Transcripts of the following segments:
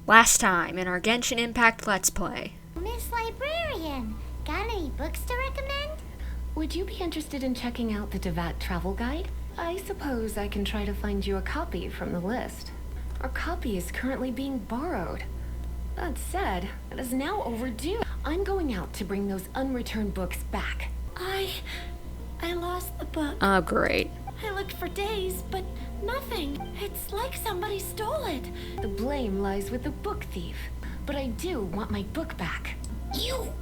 Last time in our Genshin Impact Let's Play. Miss Librarian, got any books to recommend? Would you be interested in checking out the Devat travel guide? I suppose I can try to find you a copy from the list. Our copy is currently being borrowed. That said, it is now overdue. I'm going out to bring those unreturned books back. I lost the book. Oh, great. I looked for days, but nothing. It's like somebody stole it. The blame lies with the book thief. But I do want my book back. You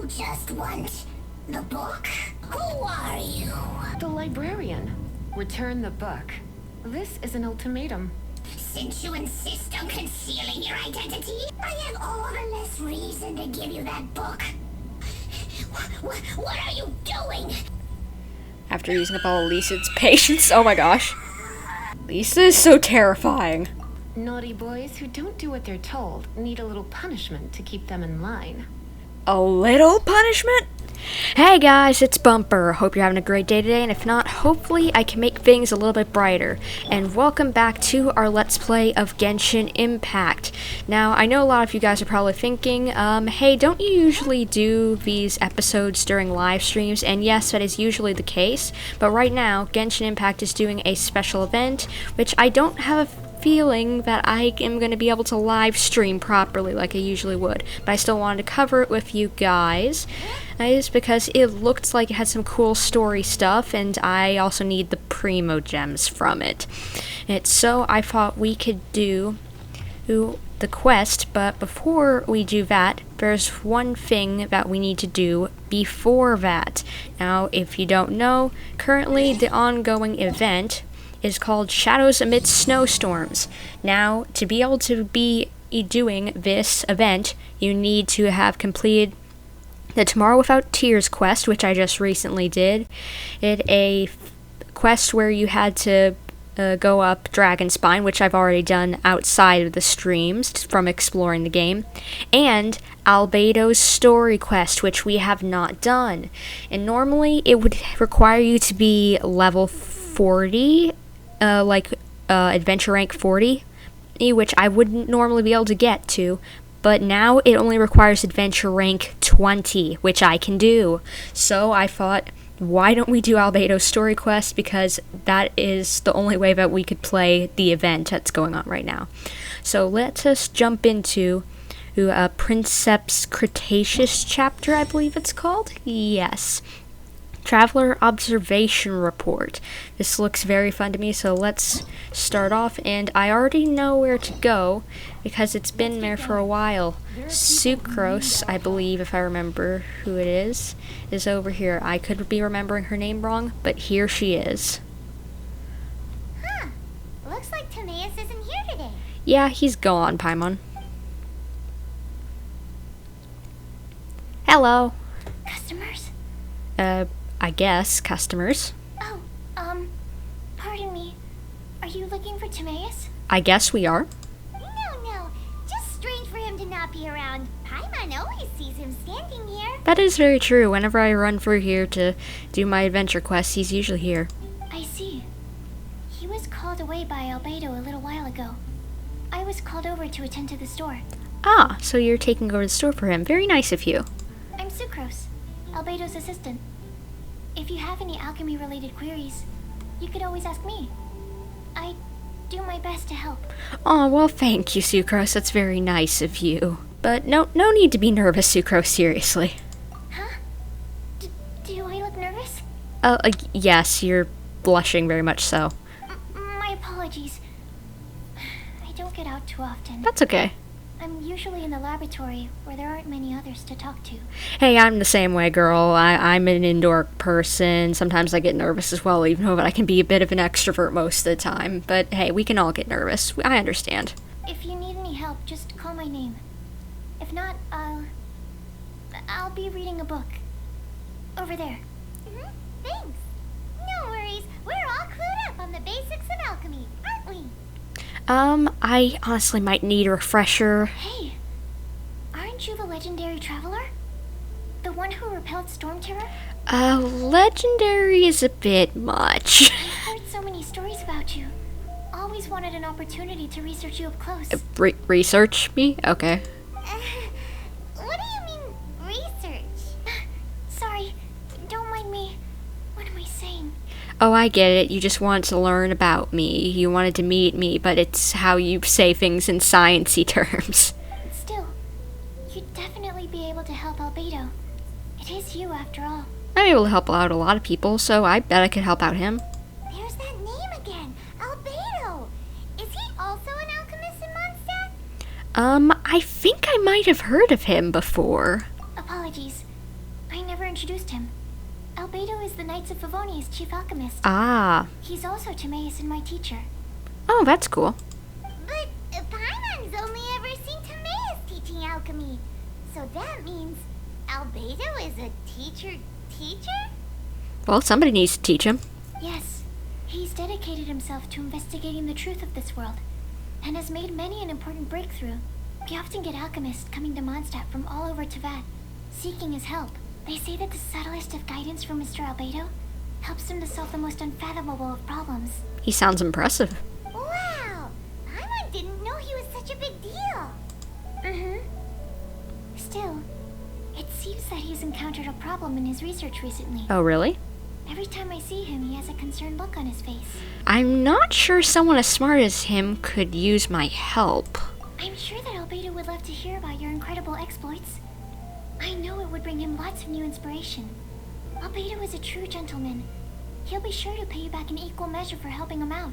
just want the book? Who are you? The librarian. Return the book. This is an ultimatum. Since you insist on concealing your identity, I have all the less reason to give you that book. What are you doing? After using up all of Lisa's patience, oh my gosh. Lisa is so terrifying. Naughty boys who don't do what they're told need a little punishment to keep them in line. A little punishment? Hey guys, it's Bumper. Hope you're having a great day today, and if not, hopefully I can make things a little bit brighter. And welcome back to our Let's Play of Genshin Impact. Now, I know a lot of you guys are probably thinking, hey, don't you usually do these episodes during live streams? And yes, that is usually the case, but right now, Genshin Impact is doing a special event, which I don't have a feeling that I am going to be able to live stream properly like I usually would, but I still wanted to cover it with you guys. Is because it looked like it had some cool story stuff, and I also need the Primo Gems from it. So I thought we could do the quest, but before we do that, there's one thing that we need to do before that. Now, if you don't know, currently the ongoing event is called Shadows Amidst Snowstorms. Now, to be able to be doing this event, you need to have completed the Tomorrow Without Tears quest, which I just recently did. A quest where you had to go up Dragonspine, which I've already done outside of the streams from exploring the game, and Albedo's story quest, which we have not done. And normally it would require you to be level 40, adventure rank 40, which I wouldn't normally be able to get to, but now it only requires adventure rank 20, which I can do. So I thought, why don't we do Albedo's story quest, because that is the only way that we could play the event that's going on right now. So let us jump into Princeps Cretaceous chapter, I believe it's called? Yes. Traveler Observation Report. This looks very fun to me, so let's start off, and I already know where to go because it's been there for a while. Sucrose, I believe, if I remember who it is over here. I could be remembering her name wrong, but here she is. Huh. Looks like Timaeus isn't here today. Yeah, he's gone, Paimon. Hello. Customers? I guess, customers. Oh, pardon me. Are you looking for Timaeus? I guess we are. No. Just strange for him to not be around. Paimon always sees him standing here. That is very true. Whenever I run through here to do my adventure quests, he's usually here. I see. He was called away by Albedo a little while ago. I was called over to attend to the store. Ah, so you're taking over the store for him. Very nice of you. I'm Sucrose, Albedo's assistant. If you have any alchemy-related queries, you could always ask me. I do my best to help. Oh, well, thank you, Sucrose. That's very nice of you. But no need to be nervous, Sucrose, seriously. Huh? Do I look nervous? Yes, you're blushing very much so. My apologies. I don't get out too often. That's okay. I'm usually in the laboratory where there aren't many others to talk to. Hey, I'm the same way, girl. I'm an indoor person. Sometimes I get nervous as well, even though I can be a bit of an extrovert most of the time. But hey, we can all get nervous. I understand. If you need any help, just call my name. If not, I'll be reading a book. Over there. Thanks. No worries. We're all clued up on the basics of alchemy, aren't we? I honestly might need a refresher. Hey, aren't you the legendary traveler? The one who repelled Storm Terror? Legendary is a bit much. I've heard so many stories about you. always wanted an opportunity to research you up close. Research me? Okay. What do you mean, research? Sorry, don't mind me. What am I saying? Oh, I get it. You just wanted to learn about me. You wanted to meet me, but it's how you say things in science-y terms. Still, you'd definitely be able to help Albedo. It is you, after all. I'm able to help out a lot of people, so I bet I could help out him. There's that name again, Albedo. Is he also an alchemist in Mondstadt? I think I might have heard of him before. Apologies. I never introduced him. Albedo is the Knights of Favonious chief alchemist. Ah. He's also Timaeus and my teacher. Oh, that's cool. But Paimon's only ever seen Timaeus teaching alchemy. So that means Albedo is a teacher? Well, somebody needs to teach him. Yes. He's dedicated himself to investigating the truth of this world, and has made many an important breakthrough. We often get alchemists coming to Mondstadt from all over Teyvat, seeking his help. They say that the subtlest of guidance from Mr. Albedo helps him to solve the most unfathomable of problems. He sounds impressive. Wow! Paimon didn't know he was such a big deal. Mm-hmm. Still, it seems that he's encountered a problem in his research recently. Oh, really? Every time I see him, he has a concerned look on his face. I'm not sure someone as smart as him could use my help. I'm sure that Albedo would love to hear about your incredible exploits. I know it would bring him lots of new inspiration. Albedo is a true gentleman. He'll be sure to pay you back in equal measure for helping him out.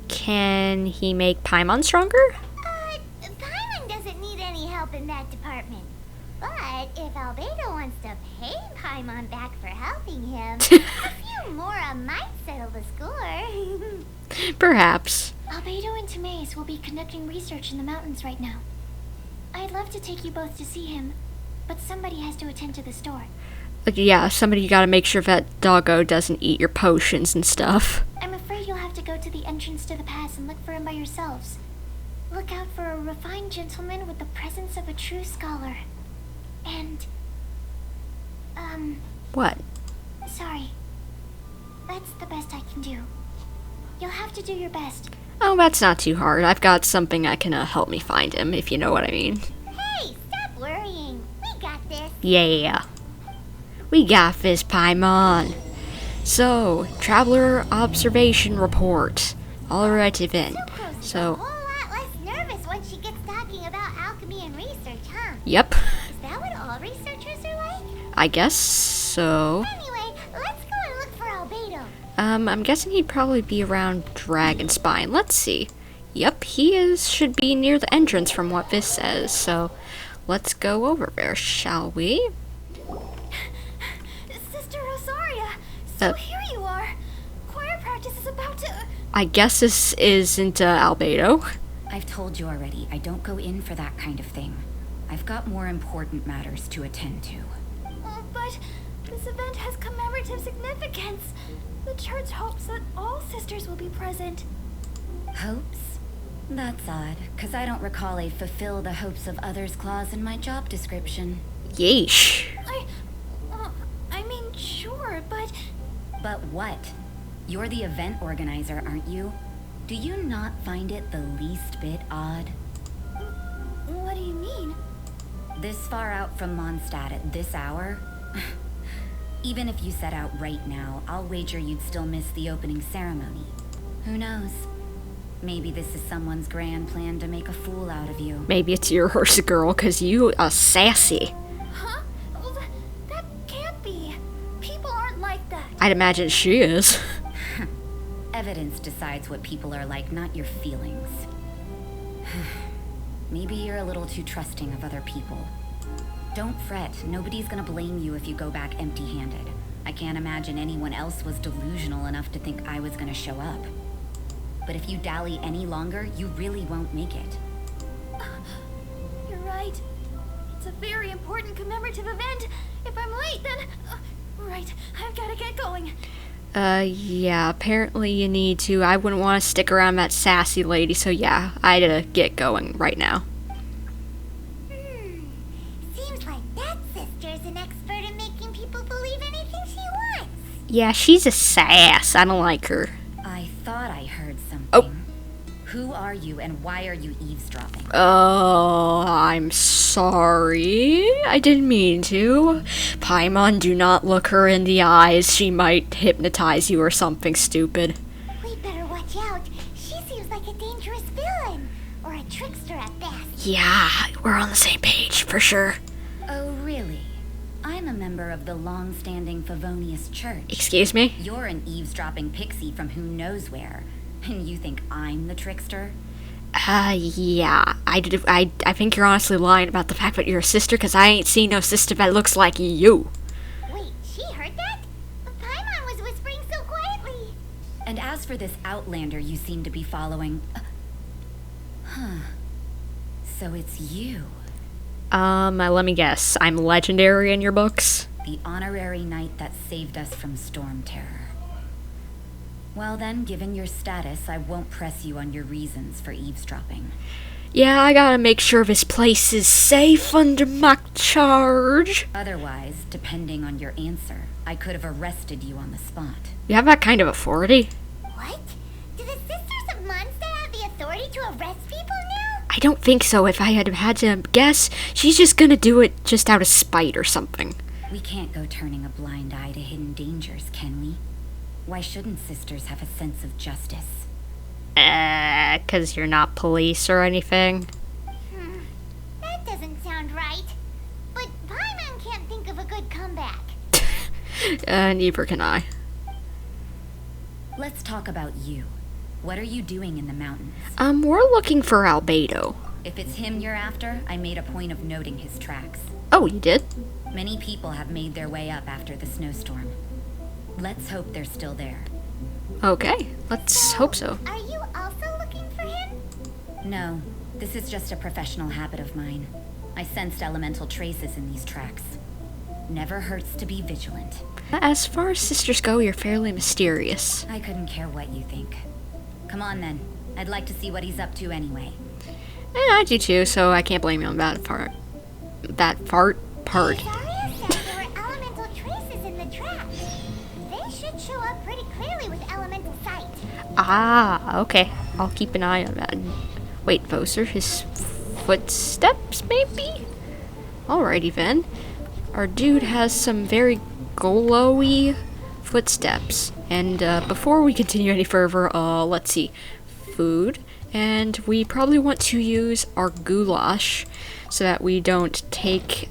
Can he make Paimon stronger? Paimon doesn't need any help in that department. But if Albedo wants to pay Paimon back for helping him, a few more might settle the score. Perhaps. Albedo and Timaeus will be conducting research in the mountains right now. I'd love to take you both to see him, but somebody has to attend to the store. Like, yeah, somebody gotta make sure that doggo doesn't eat your potions and stuff. I'm afraid you'll have to go to the entrance to the pass and look for him by yourselves. Look out for a refined gentleman with the presence of a true scholar. And, What? sorry. That's the best I can do. You'll have to do your best. Oh, that's not too hard. I've got something that can help me find him, if you know what I mean. Hey, stop worrying. We got this. Yeah. We got this, Paimon. So, Traveler Observation Report. Alrighty then. So, A whole lot less nervous when she gets talking about alchemy and research, huh? yep. Is that what all researchers are like? I guess so. Anyway, let's go and look for Albedo. I'm guessing he'd probably be around Dragonspine. Let's see. Yep, he should be near the entrance from what this says. So, let's go over there, shall we? Sister Rosaria, so Uh, here you are. Choir practice is about to... I guess this isn't Albedo. I've told you already, I don't go in for that kind of thing. I've got more important matters to attend to. But this event has commemorative significance. The church hopes that all sisters will be present. Hopes? That's odd, because I don't recall a fulfill the hopes of others clause in my job description. Yeesh. I mean, sure, but... But what? You're the event organizer, aren't you? Do you not find it the least bit odd? What do you mean? This far out from Mondstadt at this hour? Even if you set out right now, I'll wager you'd still miss the opening ceremony. Who knows? Maybe this is someone's grand plan to make a fool out of you. Maybe it's yours, girl, because you are sassy. Huh? Well, that can't be. People aren't like that. I'd imagine she is. Evidence decides what people are like, not your feelings. Maybe you're a little too trusting of other people. Don't fret, nobody's gonna blame you if you go back empty-handed. I can't imagine anyone else was delusional enough to think I was gonna show up. But if you dally any longer, you really won't make it. You're right. It's a very important commemorative event. If I'm late, then... right, I've gotta get going. Yeah, apparently you need to. I wouldn't want to stick around that sassy lady, so yeah, I'd get going right now. Seems like that sister's an expert in making people believe anything she wants. Yeah, she's a sass. I don't like her. I thought I heard something. Oh. Who are you and why are you eavesdropping? Oh, I'm sorry. I didn't mean to. Paimon, do not look her in the eyes. She might hypnotize you or something stupid. We better watch out. She seems like a dangerous villain. Or a trickster at best. Yeah, we're on the same page, for sure. Oh, really? I'm a member of the long-standing Favonious church. Excuse me? You're an eavesdropping pixie from who knows where. And you think I'm the trickster? Yeah. I think you're honestly lying about the fact that you're a sister, because I ain't seen no sister that looks like you. Wait, she heard that? But Paimon was whispering so quietly. And as for this outlander you seem to be following... So it's you. Let me guess. I'm legendary in your books? The honorary knight that saved us from storm terror. Well then, given your status, I won't press you on your reasons for eavesdropping. Yeah, I gotta make sure this place is safe under my charge. Otherwise, depending on your answer, I could have arrested you on the spot. You have that kind of authority? What? Do the Sisters of Mondstadt have the authority to arrest people now? I don't think so. If I had to guess, she's just gonna do it just out of spite or something. We can't go turning a blind eye to hidden dangers, can we? Why shouldn't sisters have a sense of justice? 'Cause you're not police or anything? That doesn't sound right. But Paimon can't think of a good comeback. Neither can I. Let's talk about you. What are you doing in the mountains? We're looking for Albedo. If it's him you're after, I made a point of noting his tracks. Oh, you did? Many people have made their way up after the snowstorm. Let's hope they're still there. Okay, let's hope so. Are you also looking for him? No, this is just a professional habit of mine. I sensed elemental traces in these tracks. Never hurts to be vigilant. As far as sisters go, you're fairly mysterious. I couldn't care what you think. Come on then. I'd like to see what he's up to anyway. I do too, so I can't blame you on that part. Part. Zarya said there were elemental traces in the tracks. They should show up pretty clearly with elemental sight. Ah, okay. I'll keep an eye on that. Wait, those are his footsteps, maybe? Alrighty then. Our dude has some very glowy footsteps. And before we continue any further, let's see. Food. And we probably want to use our goulash so that we don't take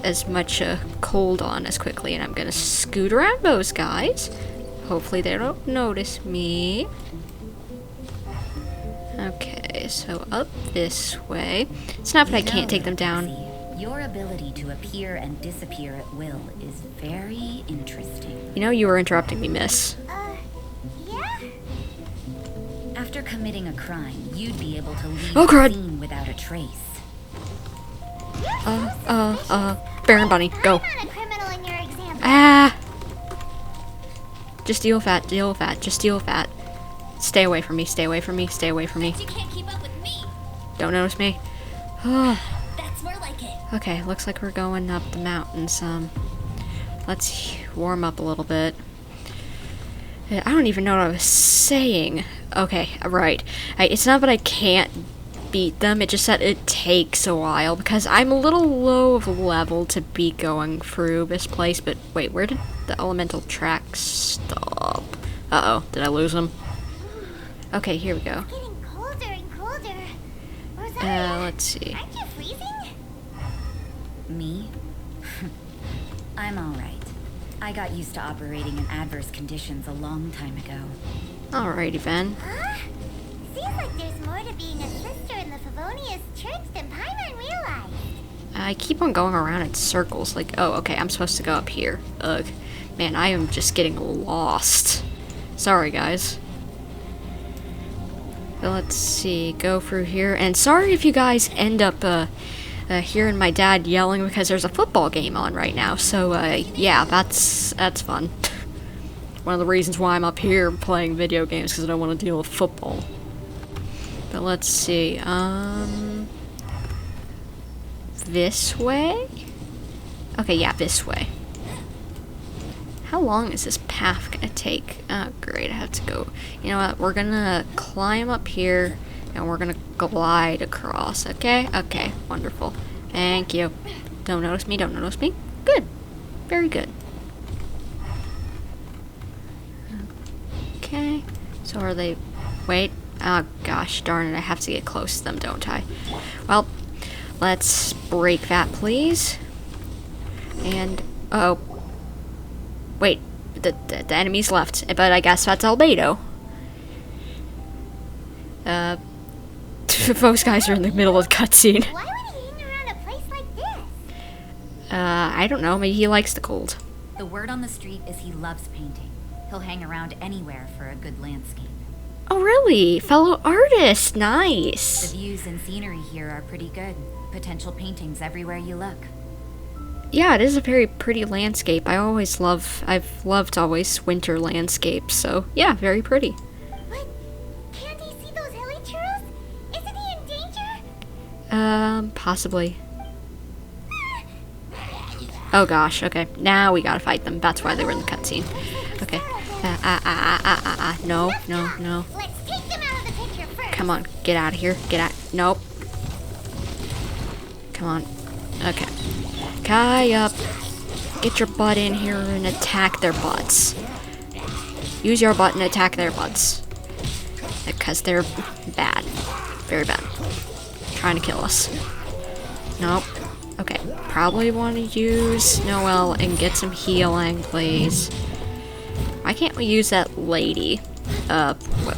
as much cold on as quickly. And I'm gonna scoot around those guys. Hopefully they don't notice me. Okay, so up this way. It's not that I can't take them down. Your ability to appear and disappear at will is very interesting. You know, you were interrupting me, miss. Yeah? After committing a crime, you'd be able to leave Oh, the crud. scene without a trace. Baron Bunny, go. I'm not a criminal in your example. Ah! Just deal with that, just deal with that. Stay away from me, stay away from me, stay away from me. You can't keep up with me. Don't notice me. That's more like it. Okay, looks like we're going up the mountains. Let's warm up a little bit. I don't even know what I was saying. Okay, right. It's not that I can't beat them, it's just that it takes a while because I'm a little low of level to be going through this place. But wait, where did the elemental track stop? Uh-oh, did I lose them? Okay, here we go. It's getting colder and colder. Rosaria, Let's see. aren't you freezing? Me? I'm alright. I got used to operating in adverse conditions a long time ago. Alrighty then. Huh? Seems like there's more to being a sister in the Favonious church than Paimon realized. I keep on going around in circles, like, oh, okay, I'm supposed to go up here. Ugh. Man, I am just getting lost. Sorry, guys. But let's see, go through here. And sorry if you guys end up, hearing my dad yelling because there's a football game on right now. So, yeah, that's fun. One of the reasons why I'm up here playing video games, because I don't want to deal with football. But let's see, this way? Okay, yeah, this way. How long is this path gonna take? Oh, great, I have to go. You know what? We're gonna climb up here, and we're gonna glide across, okay? Okay, wonderful. Thank you. Don't notice me, don't notice me. Good. Very good. Okay, so are they... Wait. Oh, gosh darn it, I have to get close to them, don't I? Well, let's break that, please. And... oh. Wait, the enemy's left, but I guess that's Albedo. Those guys are in the middle of the cutscene. Why would he hang around a place like this? I don't know, maybe he likes the cold. The word on the street is he loves painting. He'll hang around anywhere for a good landscape. Oh, really? Fellow artist, The nice. views and scenery here are pretty good. Potential paintings everywhere you look. Yeah, it is a very pretty landscape. I've loved always winter landscapes, so yeah, very pretty. But can't he see those hilly churros? Isn't he in danger? Possibly. Oh gosh, okay. Now we gotta fight them. That's why they were in the cutscene. Okay. No. Let's take them out of the picture first. Come on, get out of here. Get out. Nope. Come on. Okay. Kai up. Get your butt in here and attack their butts. Use your butt and attack their butts. Because they're bad. Very bad. Trying to kill us. Nope. Okay. Probably want to use Noelle and get some healing, please. Why can't we use that lady?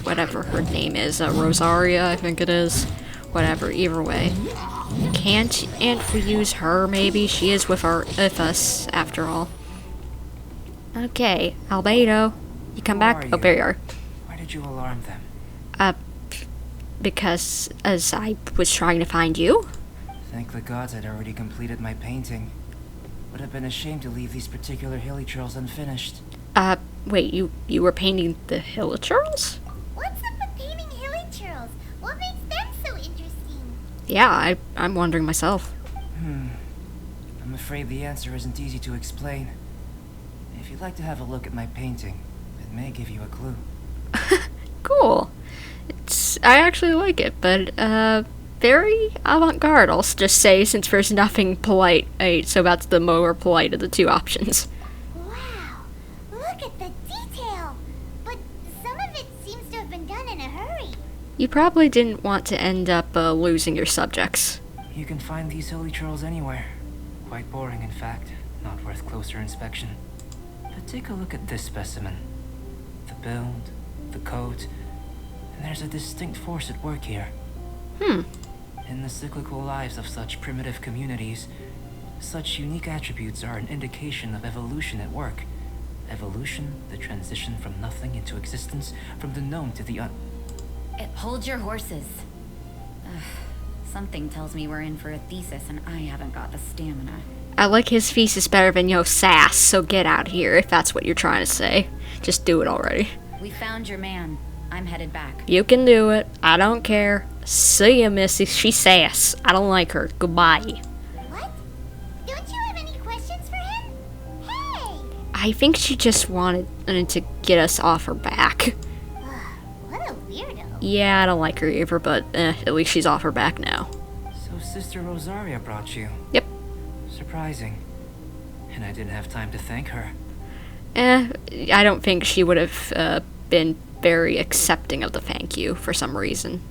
Whatever her name is. Rosaria, I think it is. Whatever, either way. Can't we use her, maybe? She is with us, after all. Okay, Albedo. You come back? Oh, there you are. Why did you alarm them? Because as I was trying to find you. Thank the gods I'd already completed my painting. Would have been a shame to leave these particular hilly trails unfinished. Wait, you were painting the Hilichurls? What's up with painting hilly churros? What makes them so interesting? Yeah, I'm wondering myself. I'm afraid the answer isn't easy to explain. If you'd like to have a look at my painting, it may give you a clue. Cool. I actually like it, but, very avant-garde, I'll just say, since there's nothing polite. So that's the more polite of the two options. Wow, look at the detail. But some of it seems to have been done in a hurry. You probably didn't want to end up losing your subjects. You can find these hilly trails anywhere. Quite boring, in fact. Not worth closer inspection. But take a look at this specimen. The build, the coat, and there's a distinct force at work here. In the cyclical lives of such primitive communities, such unique attributes are an indication of evolution at work. Evolution, the transition from nothing into existence, from the known to the Hold your horses. Something tells me we're in for a thesis and I haven't got the stamina. I like his thesis better than your sass, so get out here if that's what you're trying to say. Just do it already. We found your man. I'm headed back. You can do it. I don't care. See ya, Missy. She's sass. I don't like her. Goodbye. What? Don't you have any questions for him? Hey! I think she just wanted to get us off her back. What a weirdo. Yeah, I don't like her either, but at least she's off her back now. So Sister Rosaria brought you. Yep. Surprising. And I didn't have time to thank her. I don't think she would have been very accepting of the thank you for some reason.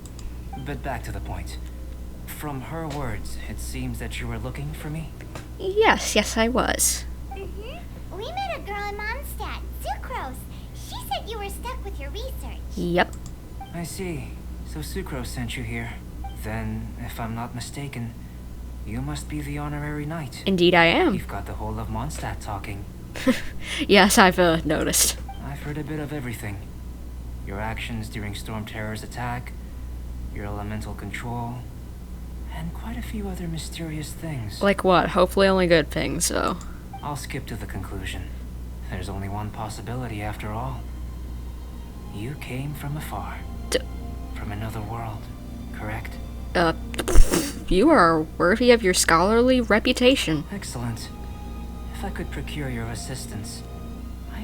But back to the point. From her words, it seems that you were looking for me? Yes, I was. We met a girl in Mondstadt, Sucrose. She said you were stuck with your research. Yep. I see. So Sucrose sent you here. Then, if I'm not mistaken, you must be the honorary knight. Indeed I am. You've got the whole of Mondstadt talking. Yes, I've noticed. I've heard a bit of everything. Your actions during Storm Terror's attack, your elemental control, and quite a few other mysterious things. Like what? Hopefully only good things, so. I'll skip to the conclusion. There's only one possibility after all. You came from afar. From another world, correct? You are worthy of your scholarly reputation. Excellent. If I could procure your assistance,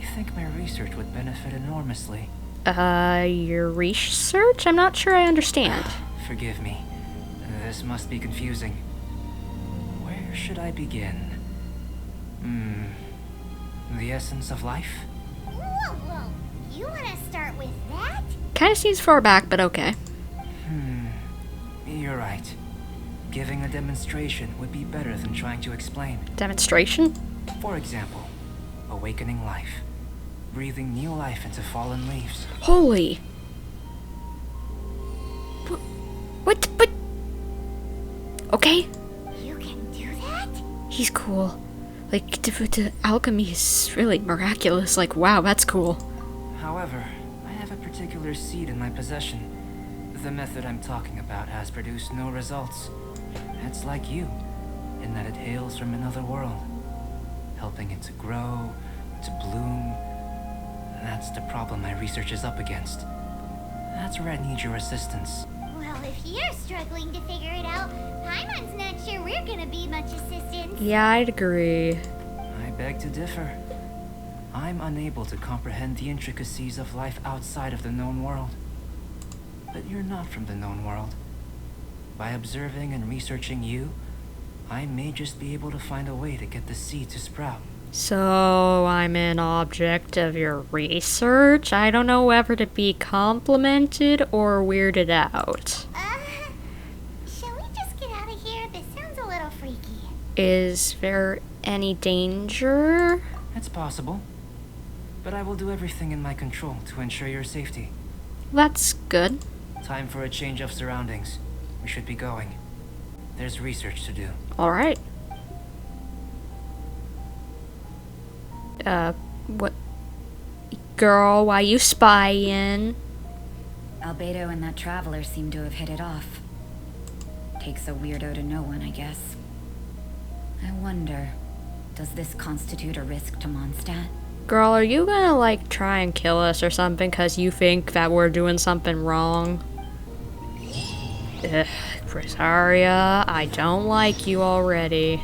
think my research would benefit enormously. Your research? I'm not sure I understand. Forgive me. This must be confusing. Where should I begin? The essence of life? Whoa. You want to start with that? Kinda seems far back, but okay. You're right. Giving a demonstration would be better than trying to explain. Demonstration? For example, awakening life. Breathing new life into fallen leaves. Holy. What? Okay. You can do that? He's cool. Like, the alchemy is really miraculous. Like, wow, that's cool. However, I have a particular seed in my possession. The method I'm talking about has produced no results. It's like you, in that it hails from another world, helping it to grow, to bloom. That's the problem my research is up against. That's where I need your assistance. Well, if you're struggling to figure it out, Paimon's not sure we're gonna be much assistance. Yeah, I'd agree. I beg to differ. I'm unable to comprehend the intricacies of life outside of the known world. But you're not from the known world. By observing and researching you, I may just be able to find a way to get the seed to sprout. So, I'm an object of your research? I don't know whether to be complimented or weirded out. Shall we just get out of here? This sounds a little freaky. Is there any danger? It's possible. But I will do everything in my control to ensure your safety. That's good. Time for a change of surroundings. We should be going. There's research to do. Alright. What? Girl, why you spying? Albedo and that traveler seem to have hit it off. Takes a weirdo to know one, I guess. I wonder, does this constitute a risk to Mondstadt? Girl, are you gonna, like, try and kill us or something because you think that we're doing something wrong? Ugh, Rosaria, I don't like you already.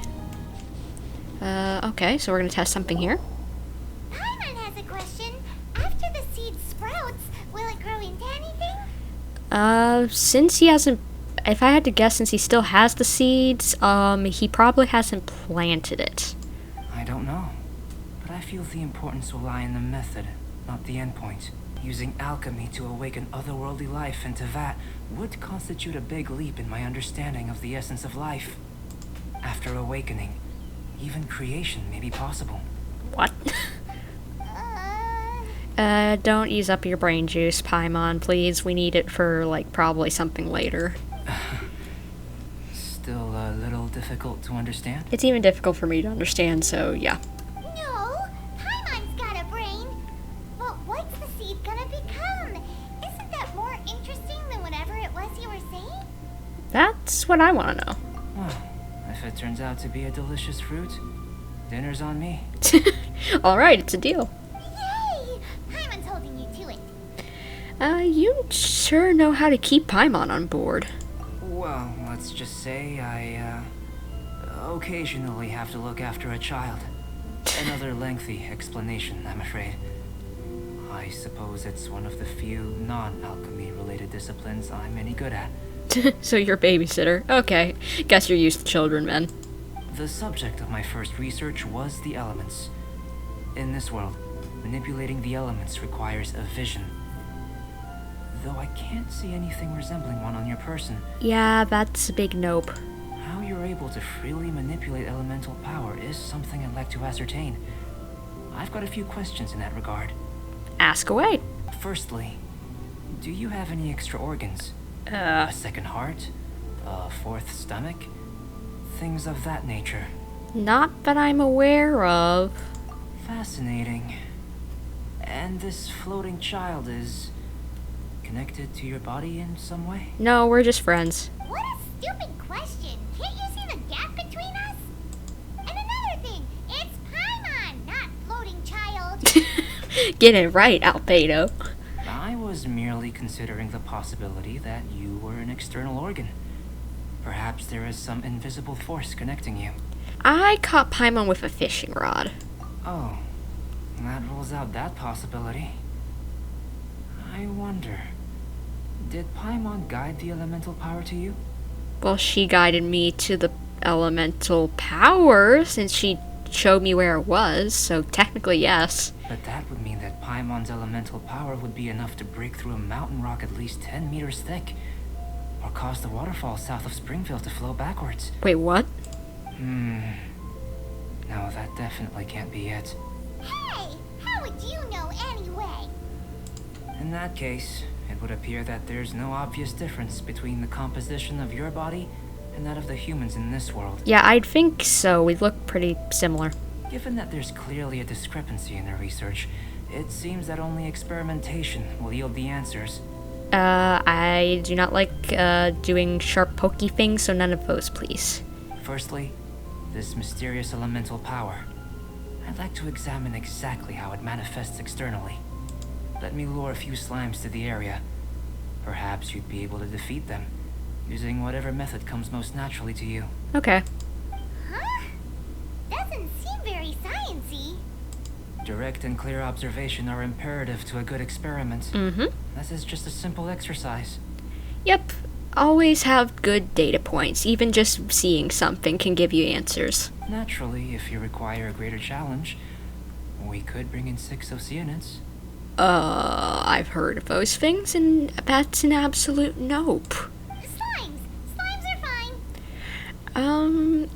Okay, so we're gonna test something here. Paimon has a question. After the seed sprouts, will it grow into anything? Since he hasn't... If I had to guess, since he still has the seeds, he probably hasn't planted it. I don't know. But I feel the importance will lie in the method, not the endpoint. Using alchemy to awaken otherworldly life into that would constitute a big leap in my understanding of the essence of life. After awakening, even creation may be possible. What? Don't use up your brain juice, Paimon, please. We need it for, like, probably something later. Still a little difficult to understand? It's even difficult for me to understand, so yeah. No, Paimon's got a brain. But what's the seed gonna become? Isn't that more interesting than whatever it was you were saying? That's what I want to know. Well, if it turns out to be a delicious fruit, dinner's on me. Alright, it's a deal. Yay! Paimon's holding you to it. You sure know how to keep Paimon on board. Well, let's just say I, occasionally have to look after a child. Another lengthy explanation, I'm afraid. I suppose it's one of the few non-alchemy related disciplines I'm any good at. So you're a babysitter. Okay, guess you're used to children, then. The subject of my first research was the elements. In this world, manipulating the elements requires a vision. Though I can't see anything resembling one on your person. Yeah, that's a big nope. How you're able to freely manipulate elemental power is something I'd like to ascertain. I've got a few questions in that regard. Ask away. Firstly, do you have any extra organs? A second heart? A fourth stomach? Things of that nature. Not that I'm aware of. Fascinating. And this floating child is connected to your body in some way? No, we're just friends. What a stupid question. Can't you see the gap between us? And another thing, it's Paimon, not floating child. Get it right, Albedo. I was merely considering the possibility that you were an external organ. Perhaps there is some invisible force connecting you. I caught Paimon with a fishing rod. Oh, That rules out that possibility. I wonder, did Paimon guide the elemental power to you? Well, she guided me to the elemental power since she showed me where it was, so technically yes. But that would mean that Paimon's elemental power would be enough to break through a mountain rock at least 10 meters thick, or cause the waterfall south of Springfield to flow backwards. Wait, what? No, that definitely can't be it. Hey, how would you know anyway? In that case, it would appear that there's no obvious difference between the composition of your body and that of the humans in this world. Yeah, I'd think so. We look pretty similar. Given that there's clearly a discrepancy in the research, it seems that only experimentation will yield the answers. I do not like, doing sharp pokey things, so none of those, please. Firstly, this mysterious elemental power. I'd like to examine exactly how it manifests externally. Let me lure a few slimes to the area. Perhaps you'd be able to defeat them, using whatever method comes most naturally to you. Okay. Huh? Doesn't seem very sciencey. Direct and clear observation are imperative to a good experiment. Mm-hmm. This is just a simple exercise. Yep. Always have good data points. Even just seeing something can give you answers. Naturally, if you require a greater challenge, we could bring in 6 Oceanids. I've heard of those things, and that's an absolute nope. Slimes! Slimes are fine.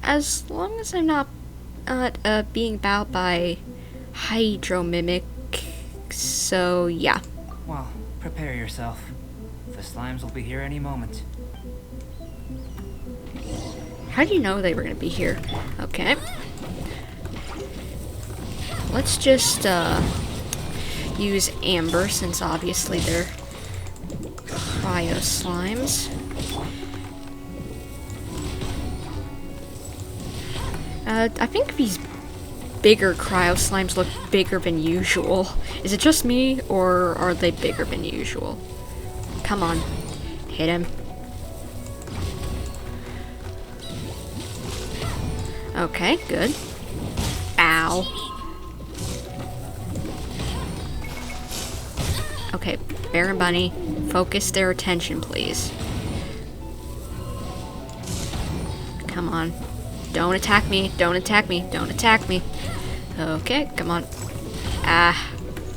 As long as I'm not, being bowed by Hydromimic, so yeah. Well, prepare yourself. The slimes will be here any moment. How do you know they were gonna be here? Okay. Let's just, use Amber, since obviously they're cryo slimes. I think these bigger cryo slimes look bigger than usual. Is it just me, or are they bigger than usual? Come on. Hit him. Okay, good. Ow. Okay, Bear and Bunny, focus their attention, please. Come on. Don't attack me, don't attack me, don't attack me. Okay, come on. Ah,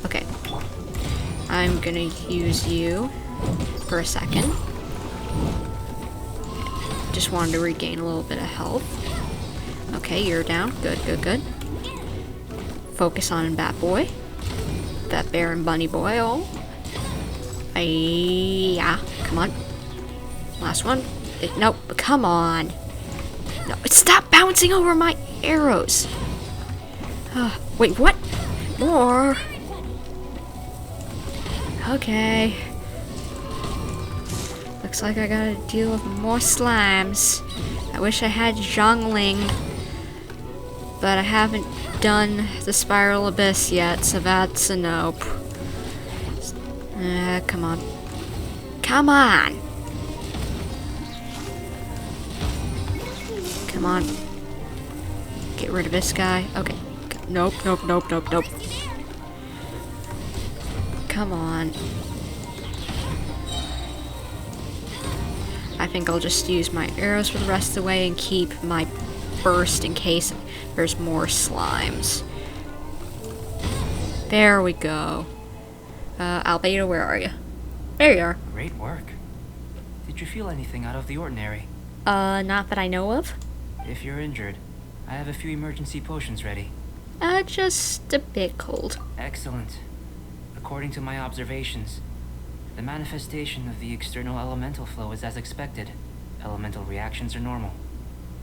okay. I'm gonna use you for a second. Just wanted to regain a little bit of health. Okay, you're down. Good, good, good. Focus on Bat Boy. That Bear and Bunny boy. Oh. Yeah. Come on. Last one. Nope. Come on. No. Stop bouncing over my arrows. Wait, what? More. Okay. Looks like I gotta deal with more slimes. I wish I had Zhongling, but I haven't done the Spiral Abyss yet, so that's a nope. Come on. Come on! Come on. Get rid of this guy. Okay. Nope, nope, nope, nope, nope. Come on. I think I'll just use my arrows for the rest of the way and keep my burst in case there's more slimes. There we go. Albedo, where are you? There you are. Great work. Did you feel anything out of the ordinary? Not that I know of. If you're injured, I have a few emergency potions ready. Just a bit cold. Excellent. According to my observations, the manifestation of the external elemental flow is as expected. Elemental reactions are normal.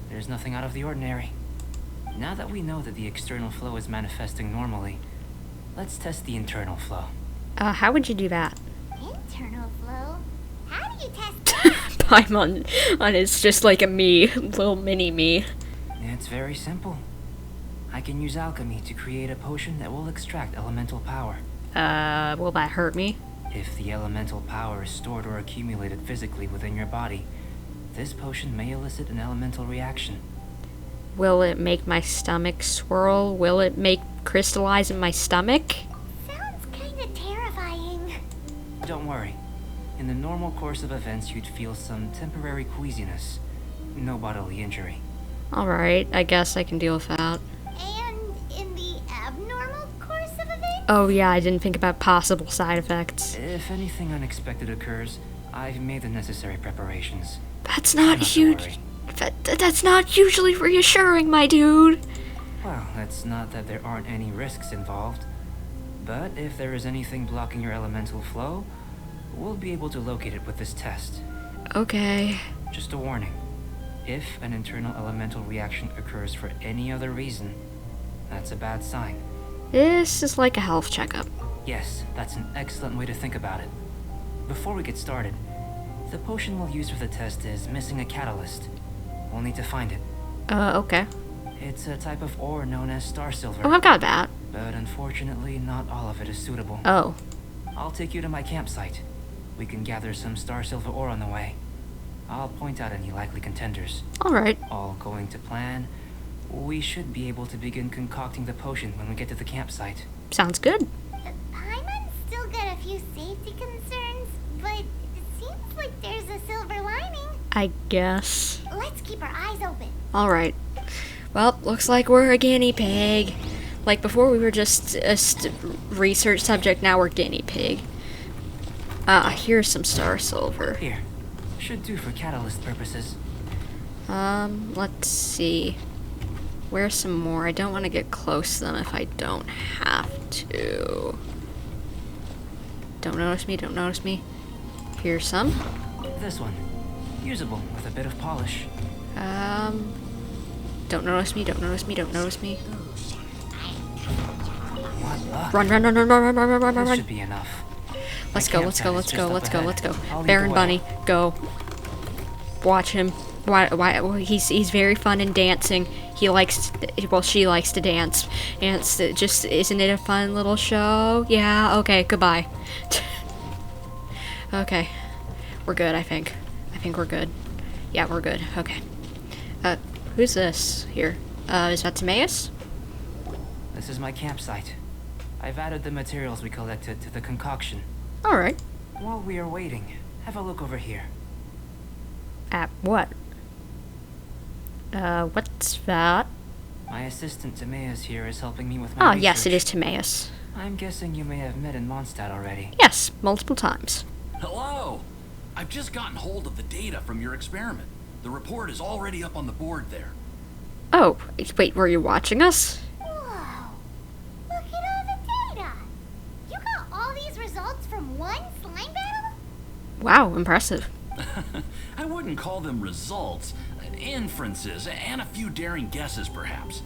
There's nothing out of the ordinary. Now that we know that the external flow is manifesting normally, let's test the internal flow. How would you do that? Internal flow? How do you test that? Paimon on is just like a me, little mini me. It's very simple. I can use alchemy to create a potion that will extract elemental power. Will that hurt me? If the elemental power is stored or accumulated physically within your body, this potion may elicit an elemental reaction. Will it make my stomach swirl? Will it make crystallize in my stomach? Sounds kinda terrifying. Don't worry. In the normal course of events, you'd feel some temporary queasiness. No bodily injury. Alright, I guess I can deal with that. And in the abnormal course of events? Oh yeah, I didn't think about possible side effects. If anything unexpected occurs, I've made the necessary preparations. That's not to huge. worry. That's not usually reassuring, my dude. Well, it's not that there aren't any risks involved. But if there is anything blocking your elemental flow, we'll be able to locate it with this test. Okay. Just a warning. If an internal elemental reaction occurs for any other reason, that's a bad sign. This is like a health checkup. Yes, that's an excellent way to think about it. Before we get started, the potion we'll use for the test is missing a catalyst. We'll need to find it. Okay. It's a type of ore known as star silver. Oh, I've got that. But unfortunately, not all of it is suitable. Oh. I'll take you to my campsite. We can gather some star silver ore on the way. I'll point out any likely contenders. Alright. All going to plan. We should be able to begin concocting the potion when we get to the campsite. Sounds good. Paimon's still got a few safety concerns, but it seems like there's a silver lining. I guess. Let's keep our eyes open. Alright. Well, looks like we're a guinea pig. Like before we were just a research subject, now we're guinea pig. Here's some star silver. Here. Should do for catalyst purposes. Let's see. Where's some more? I don't want to get close to them if I don't have to. Don't notice me, don't notice me. Here's some. This one. Usable with a bit of polish. Don't notice me, don't notice me, don't notice me. What luck. Run, run, run, run, run, run, run, run, run, This run. should be enough. Let's My go, let's go, campsite is let's just go, up let's go, ahead. let's go. I'll lead Baron the way. Bunny, go. Watch him. Why, well, he's very fun in dancing. She likes to dance. And it's just, isn't it a fun little show? Yeah, okay, goodbye. Okay. We're good, I think. I think we're good. Yeah, we're good. Okay. Who's this here? Is that Timaeus? This is my campsite. I've added the materials we collected to the concoction. Alright. While we are waiting, have a look over here. At what? What's that? My assistant Timaeus here is helping me with my Ah, research. yes, it is Timaeus. I'm guessing you may have met in Mondstadt already. Yes, multiple times. Hello! I've just gotten hold of the data from your experiment. The report is already up on the board there. Oh, wait, were you watching us? Whoa! Look at all the data! You got all these results from one slime battle? Wow, impressive. I wouldn't call them results, inferences, and a few daring guesses perhaps.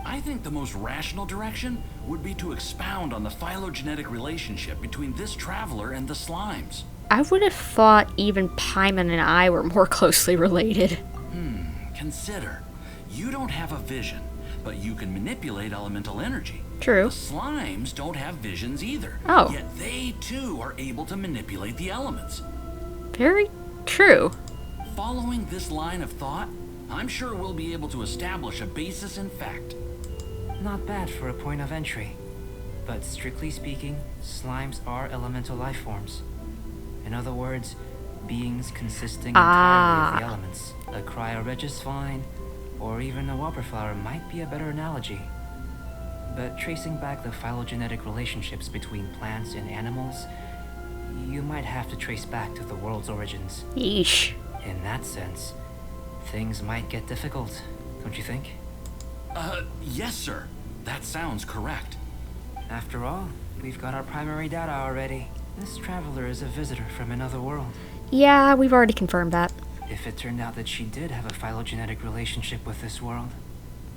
I think the most rational direction would be to expound on the phylogenetic relationship between this traveler and the slimes. I would have thought even Paimon and I were more closely related. Consider, you don't have a vision, but you can manipulate elemental energy. True. The slimes don't have visions either. Oh. Yet they too are able to manipulate the elements. Very true. Following this line of thought, I'm sure we'll be able to establish a basis in fact. Not bad for a point of entry. But strictly speaking, slimes are elemental life forms. In other words, beings consisting entirely of the elements. A cryoregis vine, or even a wildflower might be a better analogy. But tracing back the phylogenetic relationships between plants and animals, you might have to trace back to the world's origins. Yeesh. In that sense, things might get difficult, don't you think? Yes, sir. That sounds correct. After all, we've got our primary data already. This traveler is a visitor from another world. Yeah, we've already confirmed that. If it turned out that she did have a phylogenetic relationship with this world,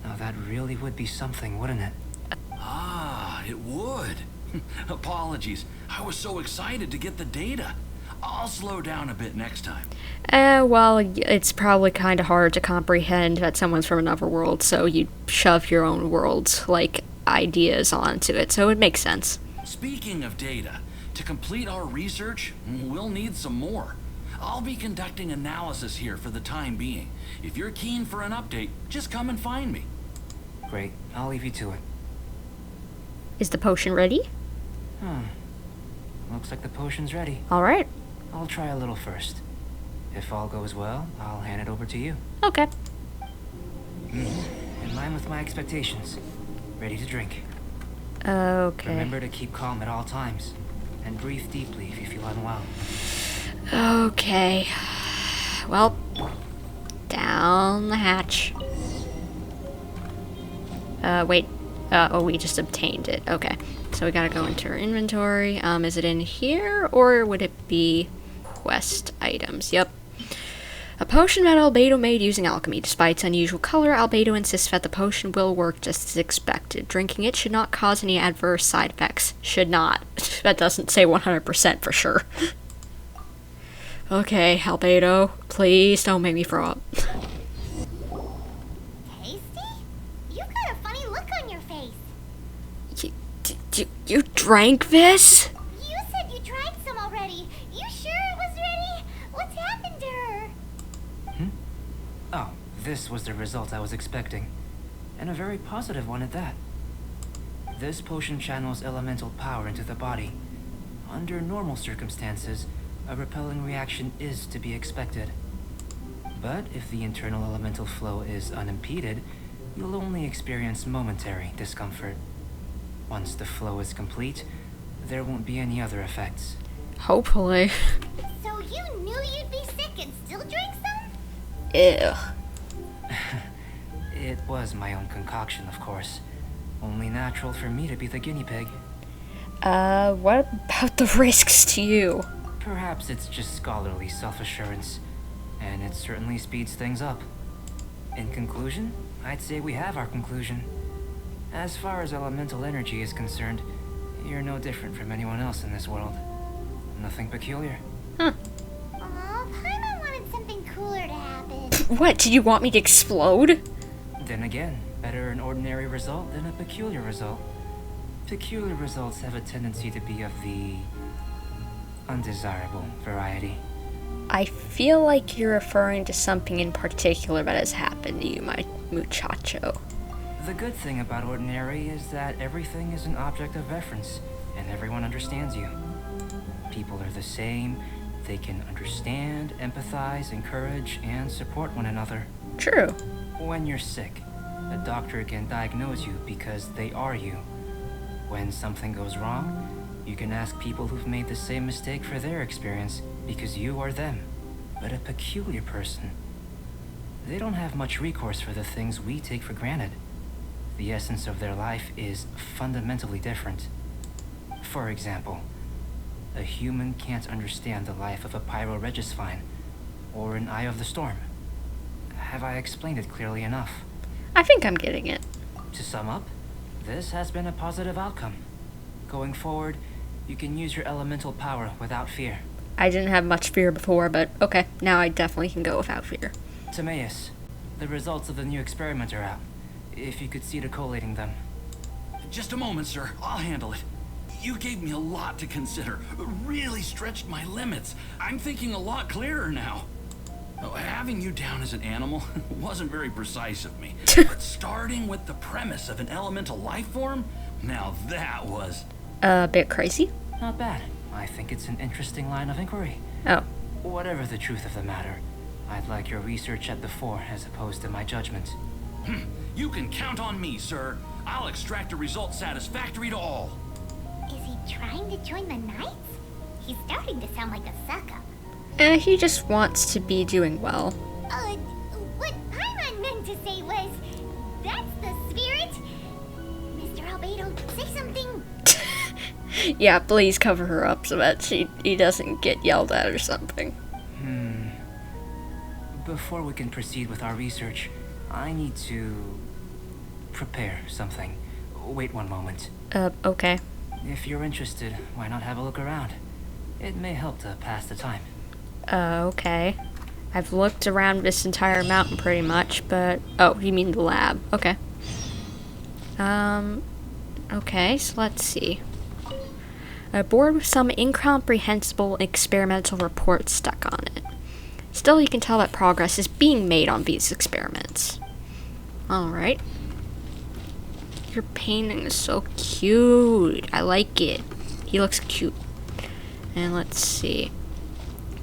now that really would be something, wouldn't it? Ah, it would. Apologies. I was so excited to get the data. I'll slow down a bit next time. Well, it's probably kind of hard to comprehend that someone's from another world, so you shove your own world's, ideas onto it, so it makes sense. Speaking of data, to complete our research, we'll need some more. I'll be conducting analysis here for the time being. If you're keen for an update, just come and find me. Great, I'll leave you to it. Is the potion ready? Looks like the potion's ready. Alright. I'll try a little first. If all goes well, I'll hand it over to you. Okay. In line with my expectations. Ready to drink. Okay. Remember to keep calm at all times. And breathe deeply if you feel unwell. Okay. Well, down the hatch. Wait. Oh, we just obtained it. Okay. So we gotta go into our inventory. Is it in here, or would it be quest items? Yep. A potion that Albedo made using alchemy. Despite its unusual color, Albedo insists that the potion will work just as expected. Drinking it should not cause any adverse side effects. Should not. That doesn't say 100% for sure. Okay, Albedo, please don't make me throw up. Tasty? You've got a funny look on your face. You drank this? You said you tried some already. You sure it was ready? What's happened to her? Oh, this was the result I was expecting. And a very positive one at that. This potion channels elemental power into the body. Under normal circumstances, a repelling reaction is to be expected. But if the internal elemental flow is unimpeded, you'll only experience momentary discomfort. Once the flow is complete, there won't be any other effects. Hopefully. So you knew you'd be sick and still drank some? Ew. It was my own concoction, of course. Only natural for me to be the guinea pig. What about the risks to you? Perhaps it's just scholarly self-assurance, and it certainly speeds things up. In conclusion, I'd say we have our conclusion. As far as elemental energy is concerned, you're no different from anyone else in this world. Nothing peculiar. Huh. Aw, Paimon wanted something cooler to happen. What, did you want me to explode? Then again, better an ordinary result than a peculiar result. Peculiar results have a tendency to be of the undesirable variety. I feel like you're referring to something in particular that has happened to you, my muchacho. The good thing about ordinary is that everything is an object of reference, and everyone understands you. People are the same. They can understand, empathize, encourage, and support one another. True. When you're sick, a doctor can diagnose you because they are you. When something goes wrong, you can ask people who've made the same mistake for their experience because you are them. But a peculiar person, they don't have much recourse for the things we take for granted. The essence of their life is fundamentally different. For example, a human can't understand the life of a pyroregisvine or an eye of the storm. Have I explained it clearly enough? I think I'm getting it. To sum up, this has been a positive outcome. Going forward, you can use your elemental power without fear. I didn't have much fear before, but okay, now I definitely can go without fear. Timaeus, the results of the new experiment are out. If you could see to collating them. Just a moment, sir. I'll handle it. You gave me a lot to consider. Really stretched my limits. I'm thinking a lot clearer now. Oh, having you down as an animal wasn't very precise of me. But starting with the premise of an elemental life form, now that was... A bit crazy? Not bad. I think it's an interesting line of inquiry. Oh. Whatever the truth of the matter, I'd like your research at the fore as opposed to my judgment. You can count on me, sir. I'll extract a result satisfactory to all. Is he trying to join the Knights? He's starting to sound like a suck-up. He just wants to be doing well. What Paimon meant to say was, that's the spirit. Mr. Albedo, say something. Yeah, please cover her up so that he doesn't get yelled at or something. Before we can proceed with our research, I need to prepare something. Wait one moment. Okay. If you're interested, why not have a look around? It may help to pass the time. Okay. I've looked around this entire mountain pretty much, but... Oh, you mean the lab. Okay. Okay, so let's see. A board with some incomprehensible experimental report stuck on it. Still, you can tell that progress is being made on these experiments. Alright. Your painting is so cute. I like it. He looks cute. And let's see.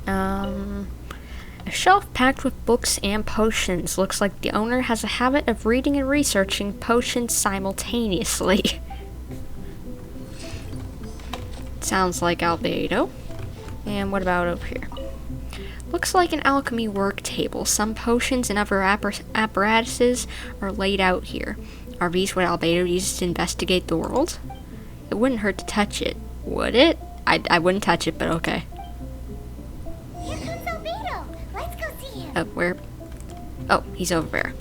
A shelf packed with books and potions. Looks like the owner has a habit of reading and researching potions simultaneously. Sounds like Albedo. And what about over here? Looks like an alchemy work table. Some potions and other apparatuses are laid out here. Are these what Albedo uses to investigate the world? It wouldn't hurt to touch it, would it? I wouldn't touch it, but okay. Here comes Albedo. Let's go see him. Where? Oh, he's over there.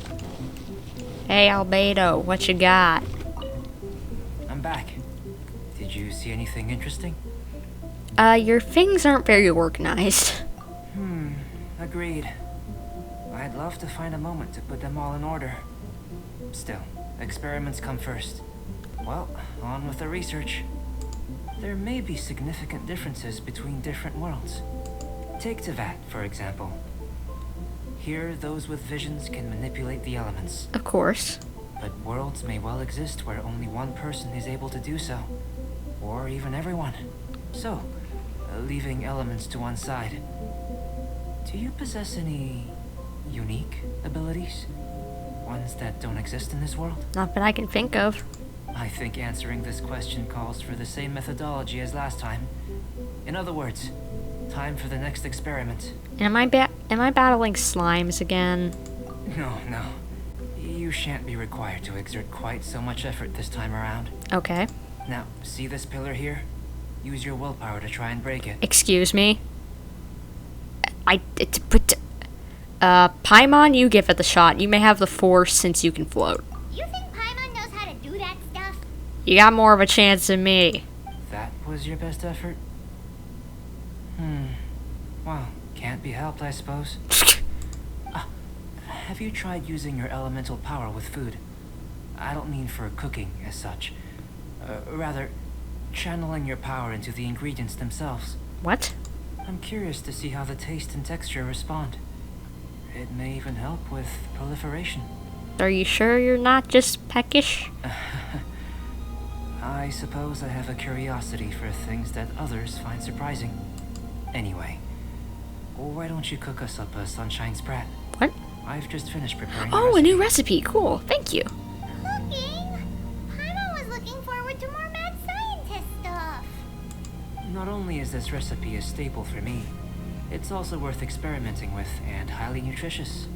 Hey, Albedo, what you got? I'm back. Did you see anything interesting? Your things aren't very organized. Agreed. I'd love to find a moment to put them all in order. Still, experiments come first. Well, on with the research. There may be significant differences between different worlds. Take Tevat, for example. Here, those with visions can manipulate the elements. Of course. But worlds may well exist where only one person is able to do so. Or even everyone. So, leaving elements to one side. Do you possess any unique abilities? Ones that don't exist in this world? Not that I can think of. I think answering this question calls for the same methodology as last time. In other words, time for the next experiment. Am I battling slimes again? No. You shan't be required to exert quite so much effort this time around. Okay. Now, see this pillar here? Use your willpower to try and break it. Excuse me. Paimon, you give it the shot. You may have the force since you can float. You think Paimon knows how to do that stuff? You got more of a chance than me. That was your best effort? Well, can't be helped, I suppose. Have you tried using your elemental power with food? I don't mean for cooking as such. Rather, channeling your power into the ingredients themselves. What? I'm curious to see how the taste and texture respond. It may even help with proliferation. Are you sure you're not just peckish? I suppose I have a curiosity for things that others find surprising. Anyway, why don't you cook us up a sunshine sprat? What? I've just finished preparing Oh, a new recipe. Cool. Thank you. Cooking? Paimon was looking forward to more mad scientist stuff. Not only is this recipe a staple for me, it's also worth experimenting with and highly nutritious.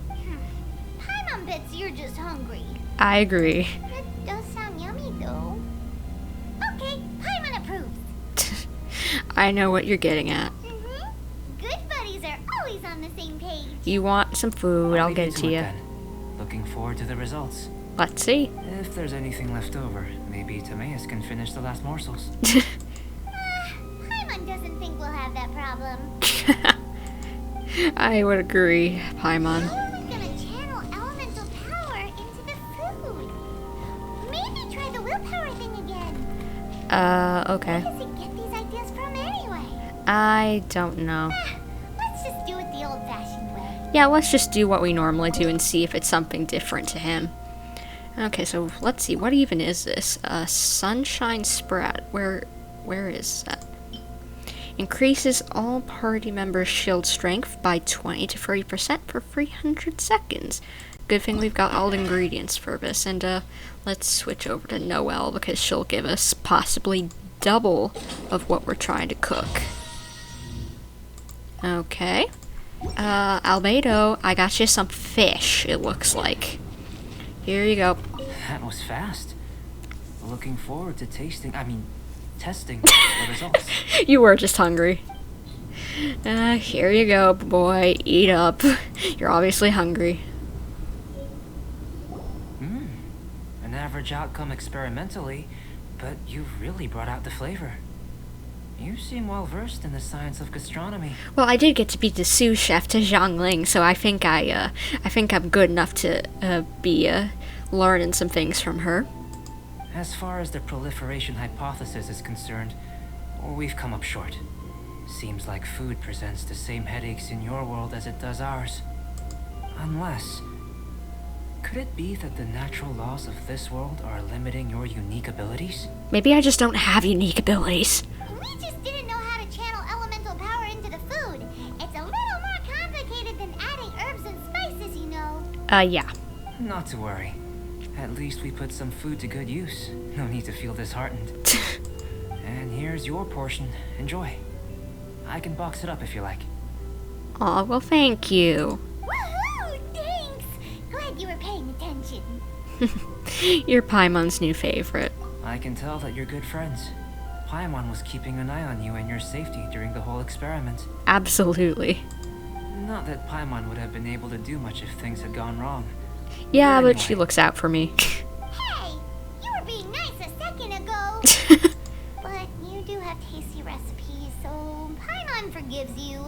Paimon bets you're just hungry. I agree. It does sound yummy, though. Okay, Paimon approves. I know what you're getting at. Good buddies are always on the same page. You want some food, I'll get it to you. Then. Looking forward to the results. Let's see. If there's anything left over, maybe Timaeus can finish the last morsels. Paimon doesn't think we'll have that problem. I would agree, Paimon. How are we gonna channel elemental power into the food? Maybe try the willpower thing again. Okay. Where does he get these ideas from anyway? I don't know. Let's just do it the old-fashioned way. Yeah, let's just do what we normally do and see if it's something different to him. Okay, so let's see. What even is this? Sunshine Sprat. Where is that? Increases all party members' shield strength by 20 to 30% for 300 seconds. Good thing we've got all the ingredients for this. And let's switch over to Noelle because she'll give us possibly double of what we're trying to cook. Okay. Albedo, I got you some fish, it looks like. Here you go. That was fast. Looking forward to testing the results. You were just hungry. Here you go, boy. Eat up. You're obviously hungry. An average outcome experimentally, but you've really brought out the flavor. You seem well versed in the science of gastronomy. Well, I did get to be the sous chef to Zhangling, so I think I'm good enough to be learning some things from her. As far as the proliferation hypothesis is concerned, we've come up short. Seems like food presents the same headaches in your world as it does ours. Unless... could it be that the natural laws of this world are limiting your unique abilities? Maybe I just don't have unique abilities. We just didn't know how to channel elemental power into the food. It's a little more complicated than adding herbs and spices, you know. Yeah. Not to worry. At least we put some food to good use. No need to feel disheartened. And here's your portion. Enjoy. I can box it up if you like. Aw, well, thank you. Woohoo! Thanks! Glad you were paying attention. You're Paimon's new favorite. I can tell that you're good friends. Paimon was keeping an eye on you and your safety during the whole experiment. Absolutely. Not that Paimon would have been able to do much if things had gone wrong. Yeah, But but she anyway. looks out for me. Hey! You were being nice a second ago. But you do have tasty recipes, so Paimon forgives you.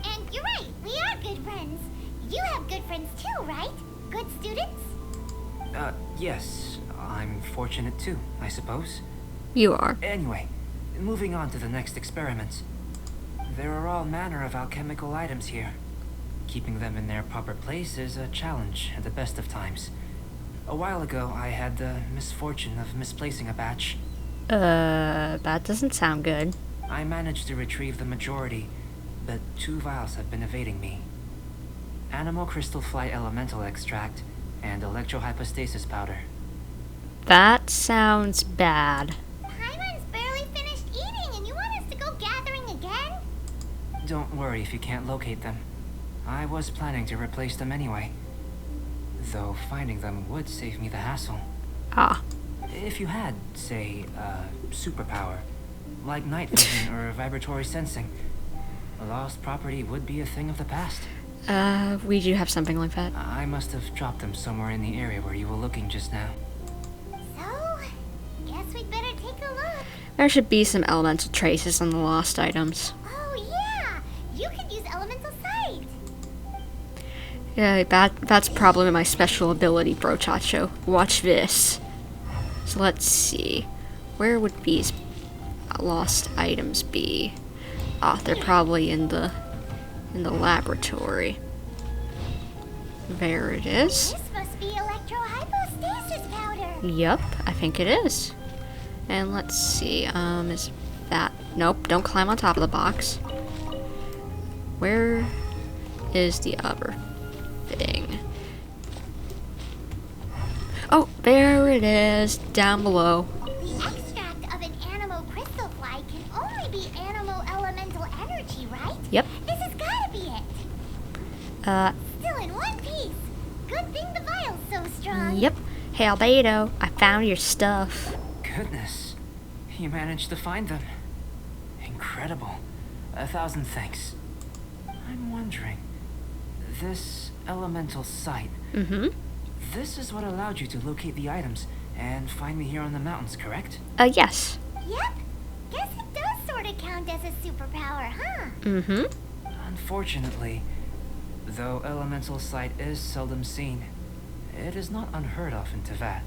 And you're right, we are good friends. You have good friends too, right? Good students? Yes. I'm fortunate too, I suppose. You are. Anyway, moving on to the next experiment. There are all manner of alchemical items here. Keeping them in their proper place is a challenge at the best of times. A while ago, I had the misfortune of misplacing a batch. That doesn't sound good. I managed to retrieve the majority, but 2 vials have been evading me. Animal crystal fly elemental extract and electrohypostasis powder. That sounds bad. Paimon's barely finished eating and you want us to go gathering again? Don't worry if you can't locate them. I was planning to replace them anyway. Though finding them would save me the hassle. Ah. If you had, say, superpower, like night vision or vibratory sensing, a lost property would be a thing of the past. We do have something like that. I must have dropped them somewhere in the area where you were looking just now. So, guess we'd better take a look. There should be some elemental traces on the lost items. Oh yeah! You could use elemental sight! Yeah, that's probably my special ability, Brochacho. Watch this. So let's see. Where would these lost items be? Ah, they're probably in the laboratory. There it is. This must be electrohypostasis powder! Yup, I think it is. And let's see, is that... Nope, don't climb on top of the box. Where is the other thing? Oh, there it is, down below. The extract of an animal crystal fly can only be animal elemental energy, right? Yep. This has gotta be it! Still in one piece! Good thing the vial's so strong! Yep. Hey, Albedo, I found your stuff. Goodness, you managed to find them. Incredible. 1,000 thanks. I'm wondering, this elemental sight, Mm-hmm. this is what allowed you to locate the items and find me here on the mountains, correct? Yes. Yep! Guess it does sorta count as a superpower, huh? Mm-hmm. Unfortunately, though elemental sight is seldom seen, it is not unheard of in Teyvat.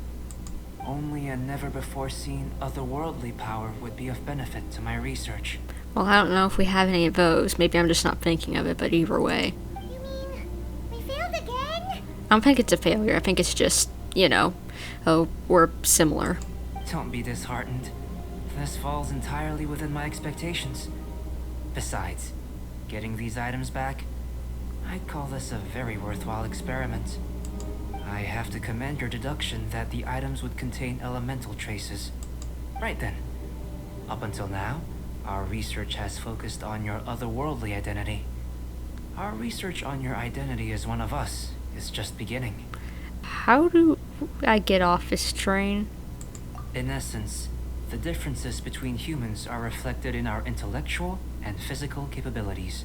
Only a never-before-seen otherworldly power would be of benefit to my research. Well, I don't know if we have any of those. Maybe I'm just not thinking of it, but either way. You mean, we failed again? I don't think it's a failure. I think it's just, oh, we're similar. Don't be disheartened. This falls entirely within my expectations. Besides, getting these items back, I'd call this a very worthwhile experiment. I have to commend your deduction that the items would contain elemental traces. Right then. Up until now, our research has focused on your otherworldly identity. Our research on your identity as one of us is just beginning. How do I get off this train? In essence, the differences between humans are reflected in our intellectual and physical capabilities.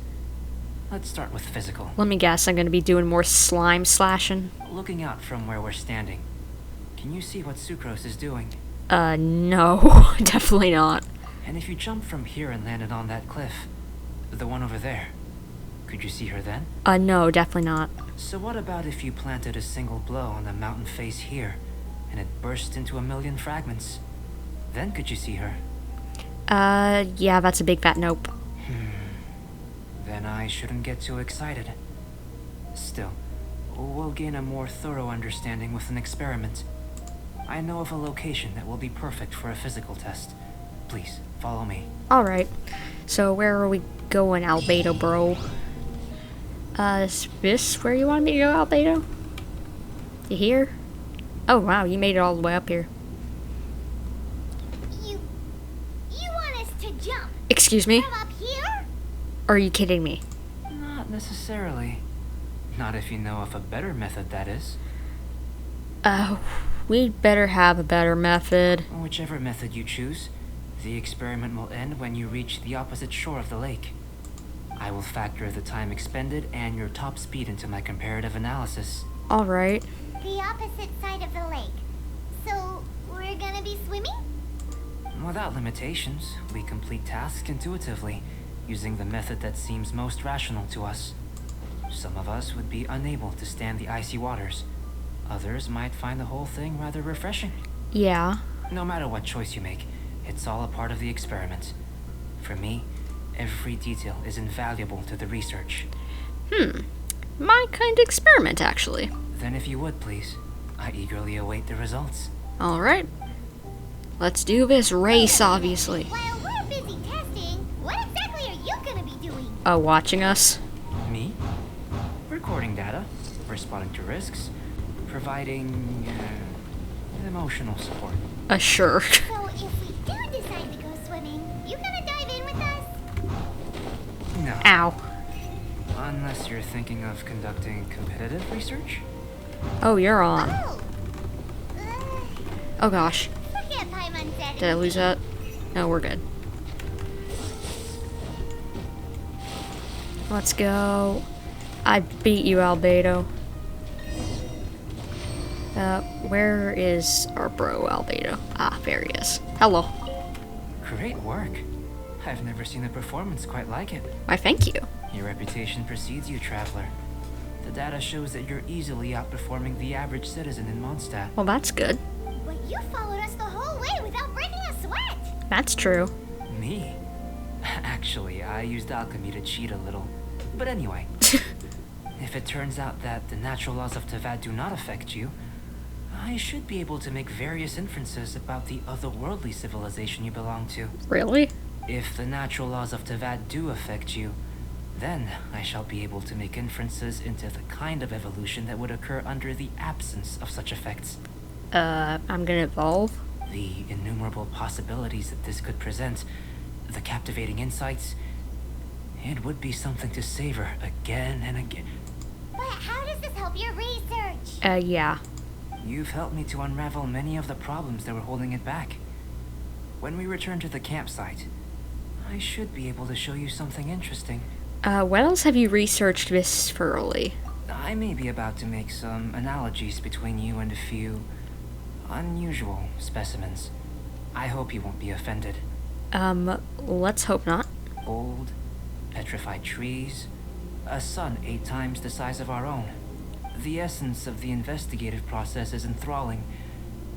Let's start with physical. Let me guess, I'm gonna be doing more slime slashing. Looking out from where we're standing, can you see what Sucrose is doing? No, definitely not. And if you jumped from here and landed on that cliff, the one over there, could you see her then? No, definitely not. So what about if you planted a single blow on the mountain face here, and it burst into 1,000,000 fragments? Then could you see her? Yeah, that's a big fat nope. and I shouldn't get too excited. Still, we'll gain a more thorough understanding with an experiment. I know of a location that will be perfect for a physical test. Please, follow me. Alright. So where are we going, Albedo, bro? Is this where you want me to go, Albedo? You here? Oh wow, you made it all the way up here. You want us to jump Excuse me? from up here? Are you kidding me? Not necessarily. Not if you know of a better method, that is. We'd better have a better method. Whichever method you choose, the experiment will end when you reach the opposite shore of the lake. I will factor the time expended and your top speed into my comparative analysis. Alright. The opposite side of the lake. So, we're gonna be swimming? Without limitations, we complete tasks intuitively, using the method that seems most rational to us. Some of us would be unable to stand the icy waters. Others might find the whole thing rather refreshing. Yeah. No matter what choice you make, it's all a part of the experiment. For me, every detail is invaluable to the research. My kind of experiment, actually. Then if you would, please, I eagerly await the results. Alright. Let's do this race, obviously. While we're busy testing, what exactly are you gonna be doing? Watching us. Me? Recording data, responding to risks, providing emotional support. Sure. So, if we do decide to go swimming, you gonna dive in with us? No. Ow. Unless you're thinking of conducting competitive research? Oh, you're on. Oh! Oh gosh. Forget Paimon said. Did I lose that? No, we're good. Let's go. I beat you, Albedo. Where is our bro, Albedo? Ah, there he is. Hello. Great work. I've never seen a performance quite like it. Why, thank you. Your reputation precedes you, traveler. The data shows that you're easily outperforming the average citizen in Mondstadt. Well, that's good. But you followed us the whole way without breaking a sweat. That's true. Me? Actually, I used alchemy to cheat a little. But anyway, if it turns out that the natural laws of Teyvat do not affect you, I should be able to make various inferences about the otherworldly civilization you belong to. Really? If the natural laws of Teyvat do affect you, then I shall be able to make inferences into the kind of evolution that would occur under the absence of such effects. I'm gonna evolve. The innumerable possibilities that this could present, the captivating insights, it would be something to savor again and again. But how does this help your research? Yeah. You've helped me to unravel many of the problems that were holding it back. When we return to the campsite, I should be able to show you something interesting. What else have you researched this thoroughly? I may be about to make some analogies between you and a few unusual specimens. I hope you won't be offended. Let's hope not. Old, petrified trees, a sun 8 times the size of our own. The essence of the investigative process is enthralling,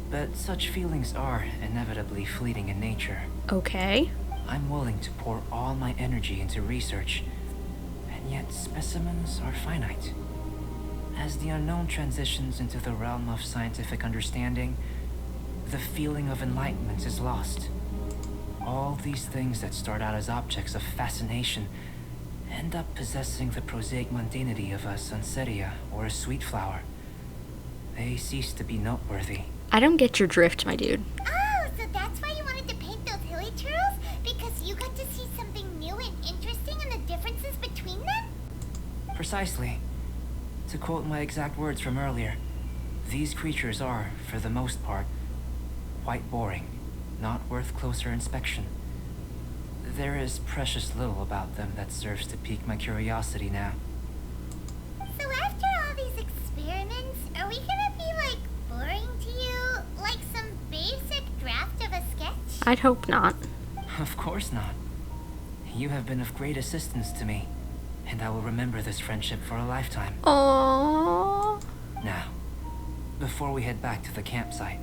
but such feelings are inevitably fleeting in nature. Okay. I'm willing to pour all my energy into research, and yet specimens are finite. As the unknown transitions into the realm of scientific understanding, the feeling of enlightenment is lost. All these things that start out as objects of fascination end up possessing the prosaic mundanity of a sunsetia or a sweet flower. They cease to be noteworthy. I don't get your drift, my dude. Oh, so that's why you wanted to paint those hilly turtles? Because you got to see something new and interesting and the differences between them? Precisely. To quote my exact words from earlier, these creatures are, for the most part, quite boring, not worth closer inspection. There is precious little about them that serves to pique my curiosity now. So after all these experiments, are we gonna be, like, boring to you? Like some basic draft of a sketch? I'd hope not. Of course not. You have been of great assistance to me, and I will remember this friendship for a lifetime. Aww. Now, before we head back to the campsite,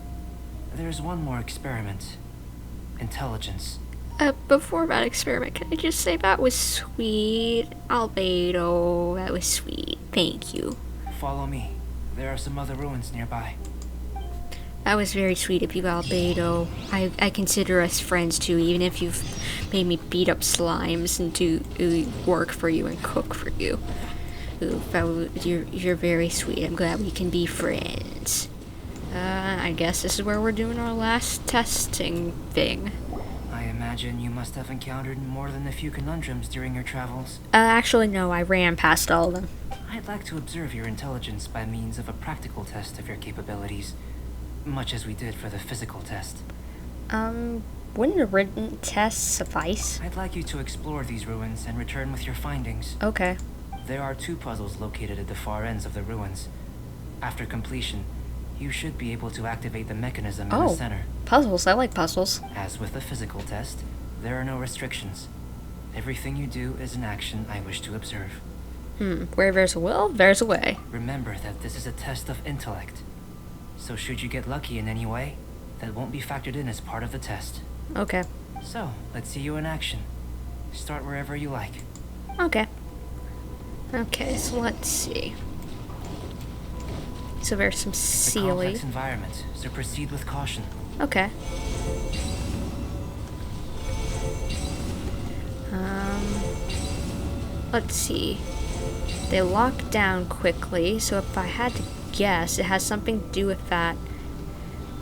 there's one more experiment. Intelligence. Before that experiment, can I just say that was sweet? Albedo, that was sweet. Thank you. Follow me. There are some other ruins nearby. That was very sweet of you, Albedo. I consider us friends too, even if you've made me beat up slimes and do work for you and cook for you. You're very sweet. I'm glad we can be friends. I guess this is where we're doing our last testing thing. I imagine you must have encountered more than a few conundrums during your travels. Actually, no, I ran past all of them. I'd like to observe your intelligence by means of a practical test of your capabilities, much as we did for the physical test. Wouldn't a written test suffice? I'd like you to explore these ruins and return with your findings. Okay. There are 2 puzzles located at the far ends of the ruins. After completion, you should be able to activate the mechanism in the center. Puzzles. I like puzzles. As with the physical test, there are no restrictions. Everything you do is an action I wish to observe. Where there's a will, there's a way. Remember that this is a test of intellect. So should you get lucky in any way, that won't be factored in as part of the test. Okay. So, let's see you in action. Start wherever you like. Okay. Okay, so let's see. So there's some It's a Sealy. complex environment, so proceed with caution. Okay. Let's see. They lock down quickly, so if I had to guess, it has something to do with that.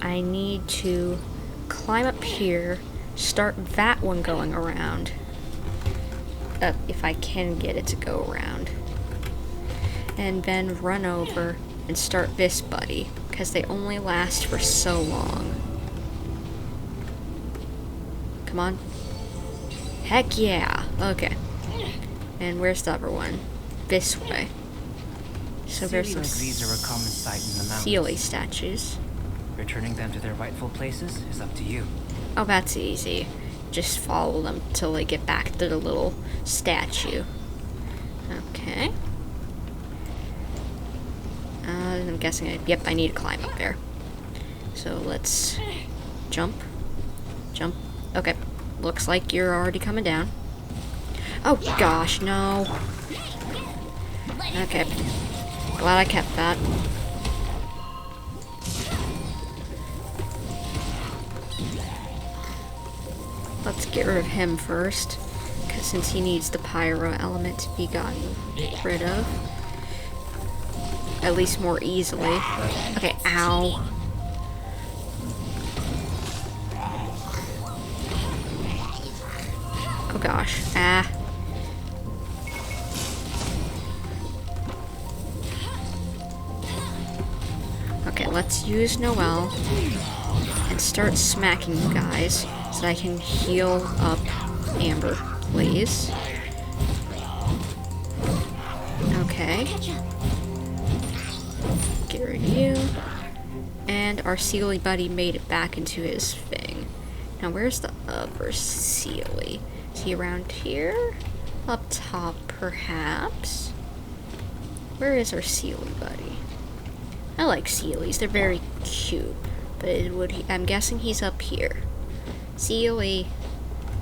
I need to climb up here, start that one going around. If I can get it to go around. And then run over and start this buddy, because they only last for so long. Come on. Heck yeah. Okay. And where's the other one? This way. So there's some like these are a common sight in the mountains. Sealy statues. Returning them to their rightful places is up to you. Oh, that's easy. Just follow them till they get back to the little statue. Okay. I'm guessing, yep, I need to climb up there. So let's jump. Jump. Okay. Looks like you're already coming down. Oh gosh, no. Okay. Glad I kept that. Let's get rid of him first, because since he needs the pyro element to be gotten rid of. At least more easily. Okay, ow. Oh gosh, ah. Okay, let's use Noelle and start smacking you guys so that I can heal up Amber, please. Okay. Get rid of you. And our Sealy buddy made it back into his thing. Now, where's the other Sealy? Is he around here? Up top, perhaps? Where is our Sealy buddy? I like Sealys. They're very cute. But I'm guessing he's up here. Sealy.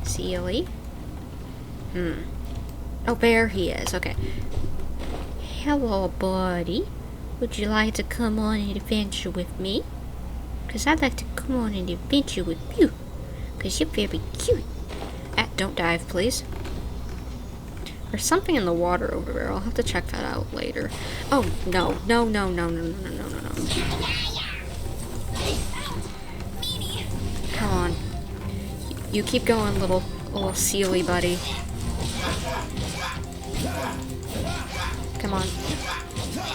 Sealy? Oh, there he is. Okay. Hello, buddy. Would you like to come on an adventure with me? Because I'd like to come on an adventure with you. Because you're very cute. Don't dive, please. There's something in the water over there. I'll have to check that out later. Oh, no. No, no, no, no, no, no, no, no, no. Come on. You keep going, little Sealy buddy. Come on.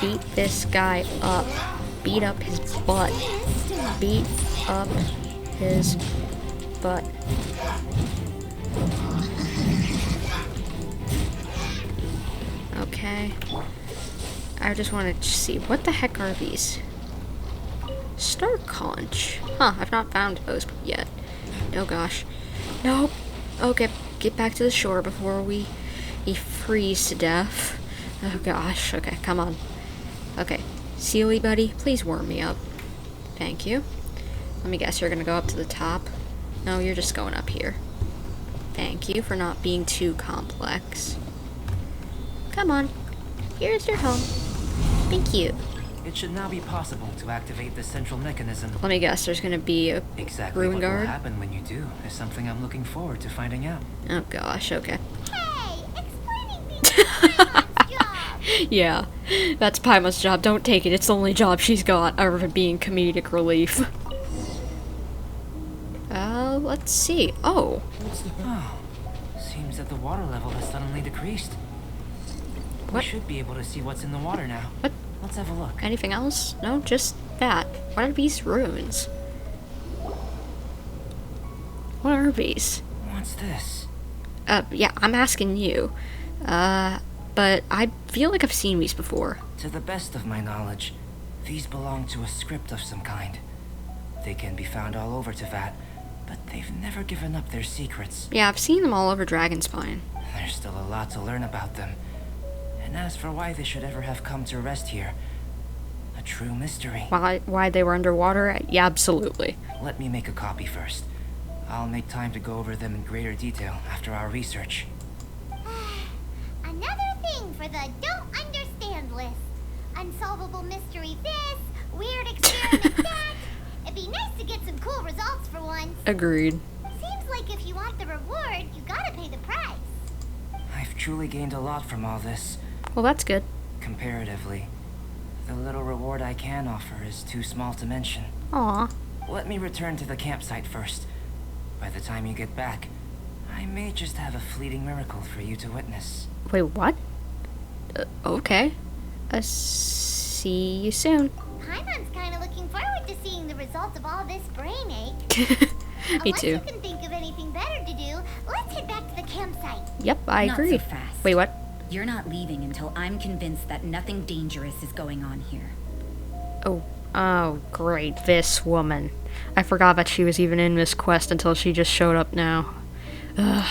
Beat this guy up. Beat up his butt. Beat up his butt. Okay. I just want to see. What the heck are these? Star conch. Huh, I've not found those yet. Oh gosh. Nope. Okay, get back to the shore before we freeze to death. Oh gosh. Okay, come on. Okay. Sealy buddy, please warm me up. Thank you. Let me guess, you're gonna go up to the top? No, you're just going up here. Thank you for not being too complex. Come on. Here's your home. Thank you. It should now be possible to activate the central mechanism. Let me guess, there's gonna be a Exactly ruin what guard? will happen when you do is something I'm looking forward to finding out. Oh gosh, okay. Hey, explaining things is Paimon's job. Yeah, that's Paimon's job. Don't take it. It's the only job she's got, other than being comedic relief. Let's see. Oh, Oh, seems that the water level has suddenly decreased. What? We should be able to see what's in the water now. What? Let's have a look. anything else? No, just that. What are these ruins? What are these? What's this? Yeah, I'm asking you. But I feel like I've seen these before. To the best of my knowledge, these belong to a script of some kind. They can be found all over Teyvat, but they've never given up their secrets. Yeah, I've seen them all over Dragonspine. There's still a lot to learn about them. And as for why they should ever have come to rest here, a true mystery. Why they were underwater? Yeah, absolutely. Let me make a copy first. I'll make time to go over them in greater detail after our research. Another thing for the don't understand list. Unsolvable mystery this, weird experiment that. It'd be nice to get some cool results for once. Agreed. Seems like if you want the reward, you gotta pay the price. I've truly gained a lot from all this. Well, that's good. Comparatively, the little reward I can offer is too small to mention. Aw. Let me return to the campsite first. By the time you get back, I may just have a fleeting miracle for you to witness. Wait, what? Okay. See you soon. Paimon's kinda looking forward to seeing the results of all this brain ache. Me Unless too. you can think of anything better to do, let's head back to the campsite. Yep, I Not agree. so fast. Wait, what? You're not leaving until I'm convinced that nothing dangerous is going on here. Oh, great. This woman. I forgot that she was even in this quest until she just showed up now. Ugh.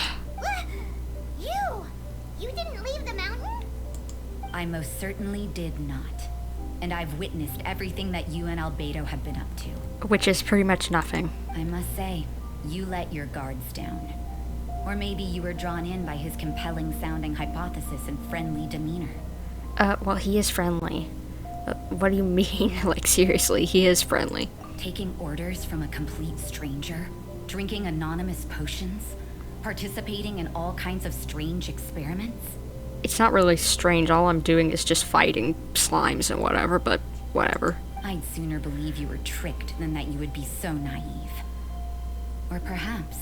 You didn't leave the mountain? I most certainly did not. And I've witnessed everything that you and Albedo have been up to. Which is pretty much nothing. I must say, you let your guards down. Or maybe you were drawn in by his compelling sounding hypothesis and friendly demeanor. Well, he is friendly. What do you mean? Like, seriously, he is friendly. Taking orders from a complete stranger, drinking anonymous potions, participating in all kinds of strange experiments. It's not really strange. All I'm doing is just fighting slimes and whatever, but whatever. I'd sooner believe you were tricked than that you would be so naive. Or perhaps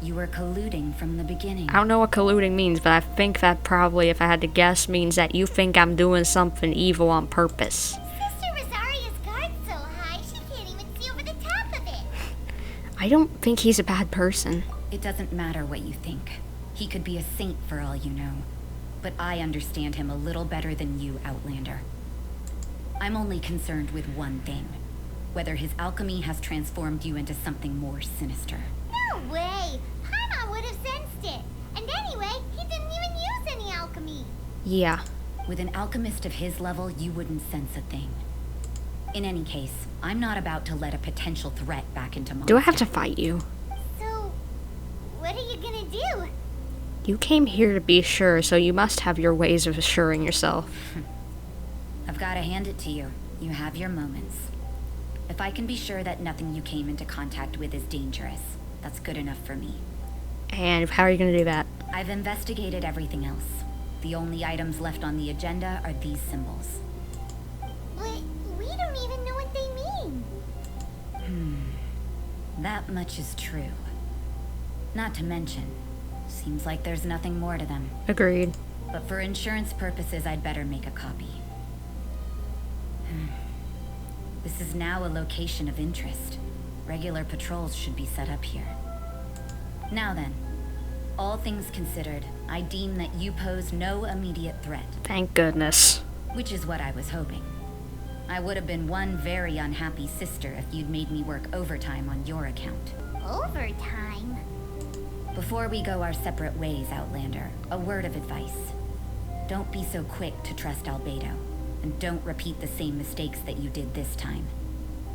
you were colluding from the beginning. I don't know what colluding means, but I think that probably, if I had to guess, means that you think I'm doing something evil on purpose. Sister Rosaria's guard's so high, she can't even see over the top of it. I don't think he's a bad person. It doesn't matter what you think. He could be a saint for all you know. But I understand him a little better than you, Outlander. I'm only concerned with one thing. Whether his alchemy has transformed you into something more sinister. No way! Paimon would have sensed it. And anyway, he didn't even use any alchemy. Yeah. With an alchemist of his level, you wouldn't sense a thing. In any case, I'm not about to let a potential threat back into my... Do I have to fight you? So, what are you gonna do? You came here to be sure, so you must have your ways of assuring yourself. I've got to hand it to you. You have your moments. If I can be sure that nothing you came into contact with is dangerous, that's good enough for me. And how are you gonna do that? I've investigated everything else. The only items left on the agenda are these symbols. But we don't even know what they mean. That much is true. Not to mention, seems like there's nothing more to them. Agreed. But for insurance purposes, I'd better make a copy. This is now a location of interest. Regular patrols should be set up here. Now then, all things considered, I deem that you pose no immediate threat, Thank goodness. which is what I was hoping. I would have been one very unhappy sister if you'd made me work overtime on your account. Overtime? Before we go our separate ways, Outlander, a word of advice. Don't be so quick to trust Albedo, and don't repeat the same mistakes that you did this time.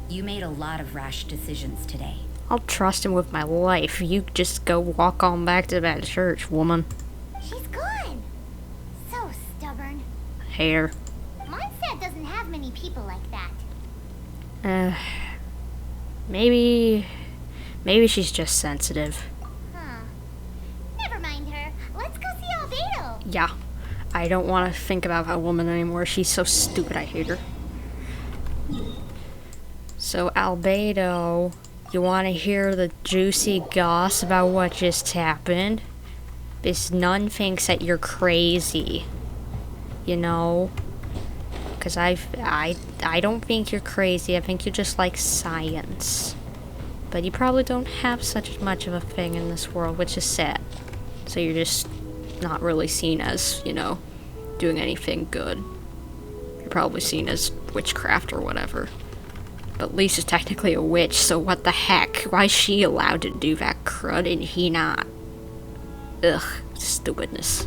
You made a lot of rash decisions today. I'll trust him with my life. You just go walk on back to that church, woman. She's gone. So stubborn. Hate her. Mondstadt doesn't have many people like that. Maybe she's just sensitive. Huh. Never mind her. Let's go see Albedo. Yeah. I don't want to think about that woman anymore. She's so stupid. I hate her. So, Albedo, you want to hear the juicy goss about what just happened? This nun thinks that you're crazy. You know? Because I don't think you're crazy. I think you just like science. But you probably don't have such much of a thing in this world, which is sad. So you're just not really seen as, you know, doing anything good. You're probably seen as witchcraft or whatever. But Lisa's technically a witch, so what the heck? Why is she allowed to do that crud and he not? Ugh, stupidness.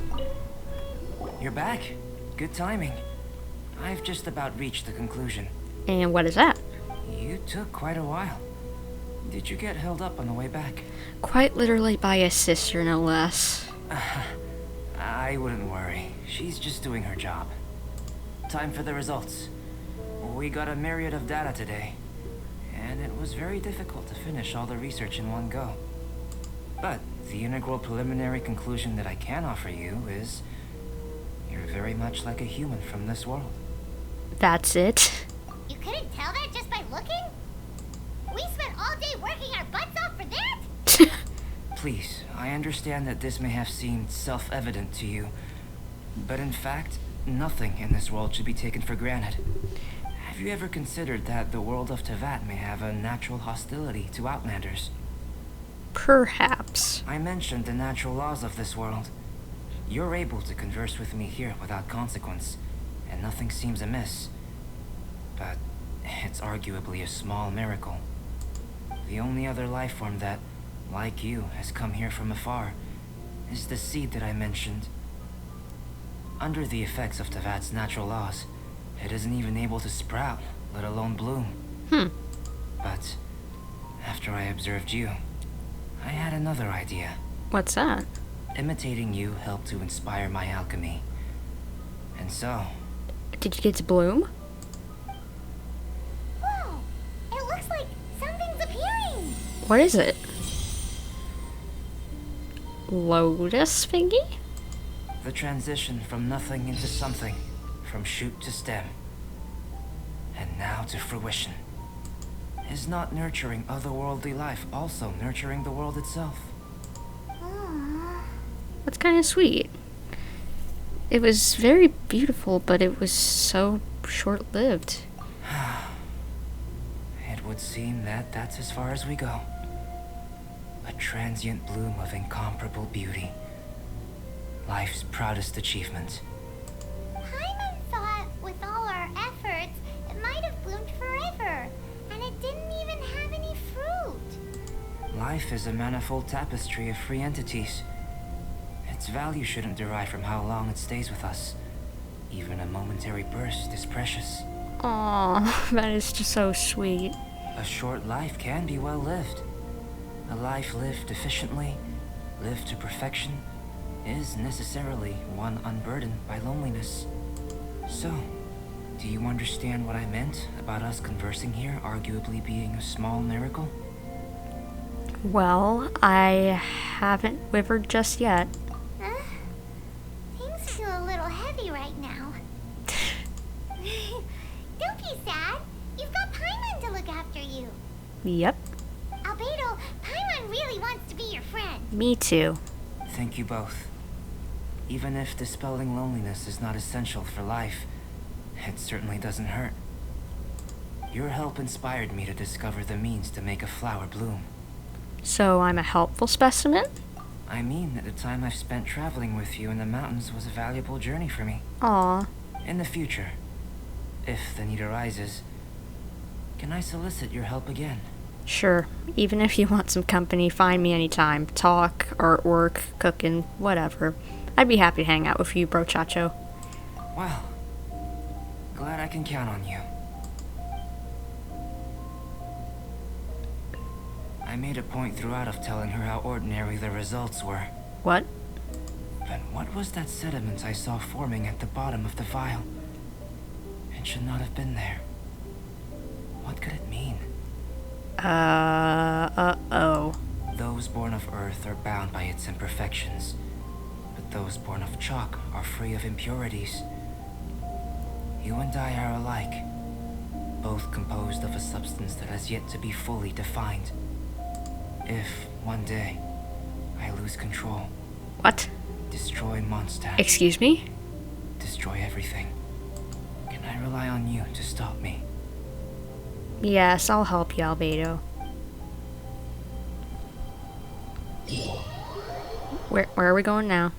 You're back. Good timing. I've just about reached the conclusion. And what is that? You took quite a while. Did you get held up on the way back? Quite literally by a sister, no less. I wouldn't worry. She's just doing her job. Time for the results. We got a myriad of data today, and it was very difficult to finish all the research in one go. But the integral preliminary conclusion that I can offer you is you're very much like a human from this world. That's it? You couldn't tell that just by looking? We spent all day working our butts off for that? Please, I understand that this may have seemed self-evident to you, but in fact, nothing in this world should be taken for granted. Have you ever considered that the world of Teyvat may have a natural hostility to Outlanders? Perhaps. I mentioned the natural laws of this world. You're able to converse with me here without consequence, and nothing seems amiss. But it's arguably a small miracle. The only other life form that, like you, has come here from afar is the seed that I mentioned. Under the effects of Teyvat's natural laws, it isn't even able to sprout, let alone bloom. But after I observed you, I had another idea. What's that? Imitating you helped to inspire my alchemy. And so... Did you get to bloom? Whoa! It looks like something's appearing! What is it? Lotus thingy? The transition from nothing into something, from shoot to stem, and now to fruition. Is not nurturing otherworldly life also nurturing the world itself? That's kind of sweet. It was very beautiful, but it was so short-lived. It would seem that that's as far as we go. A transient bloom of incomparable beauty. Life's proudest achievement. Paimon thought with all our efforts, it might have bloomed forever, and it didn't even have any fruit. Life is a manifold tapestry of free entities. Its value shouldn't derive from how long it stays with us. Even a momentary burst is precious. Aw, that is just so sweet. A short life can be well lived. A life lived efficiently, lived to perfection, is necessarily one unburdened by loneliness. So, do you understand what I meant about us conversing here arguably being a small miracle? Well, I haven't withered just yet. Things feel a little heavy right now. Don't be sad. You've got Paimon to look after you. Yep, Albedo, Paimon really wants to be your friend. me too. Thank you both. Even if dispelling loneliness is not essential for life, it certainly doesn't hurt. Your help inspired me to discover the means to make a flower bloom. So I'm a helpful specimen? I mean that the time I've spent traveling with you in the mountains was a valuable journey for me. Aw, In the future, if the need arises, can I solicit your help again? sure. Even if you want some company, find me anytime. Talk, artwork, cooking, whatever. I'd be happy to hang out with you, brochacho. Well, glad I can count on you. I made a point throughout of telling her how ordinary the results were. What? But what was that sediment I saw forming at the bottom of the vial? It should not have been there. What could it mean? Uh-oh. Those born of Earth are bound by its imperfections, but those born of chalk are free of impurities. You and I are alike, both composed of a substance that has yet to be fully defined. If, one day, I lose control, What? destroy Mondstadt, Excuse me? destroy everything, can I rely on you to stop me? Yes, I'll help you, Albedo. Where are we going now?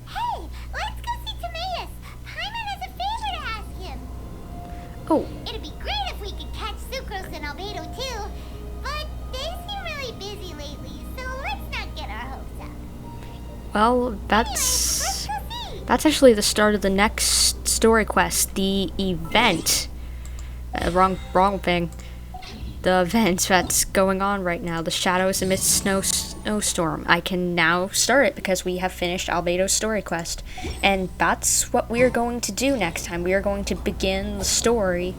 Hey, let's go see Timaeus. Paimon has a favor to ask him. Oh, It'd be great if we could catch Sucrose and Albedo too, but they seem really busy lately, so let's not get our hopes up. well, Let's that's go see. actually the start of the next story quest, the event. Wrong thing. The event that's going on right now, the Shadows Amidst Snowstorm. I can now start it because we have finished Albedo's story quest. And that's what we are going to do next time. We are going to begin the story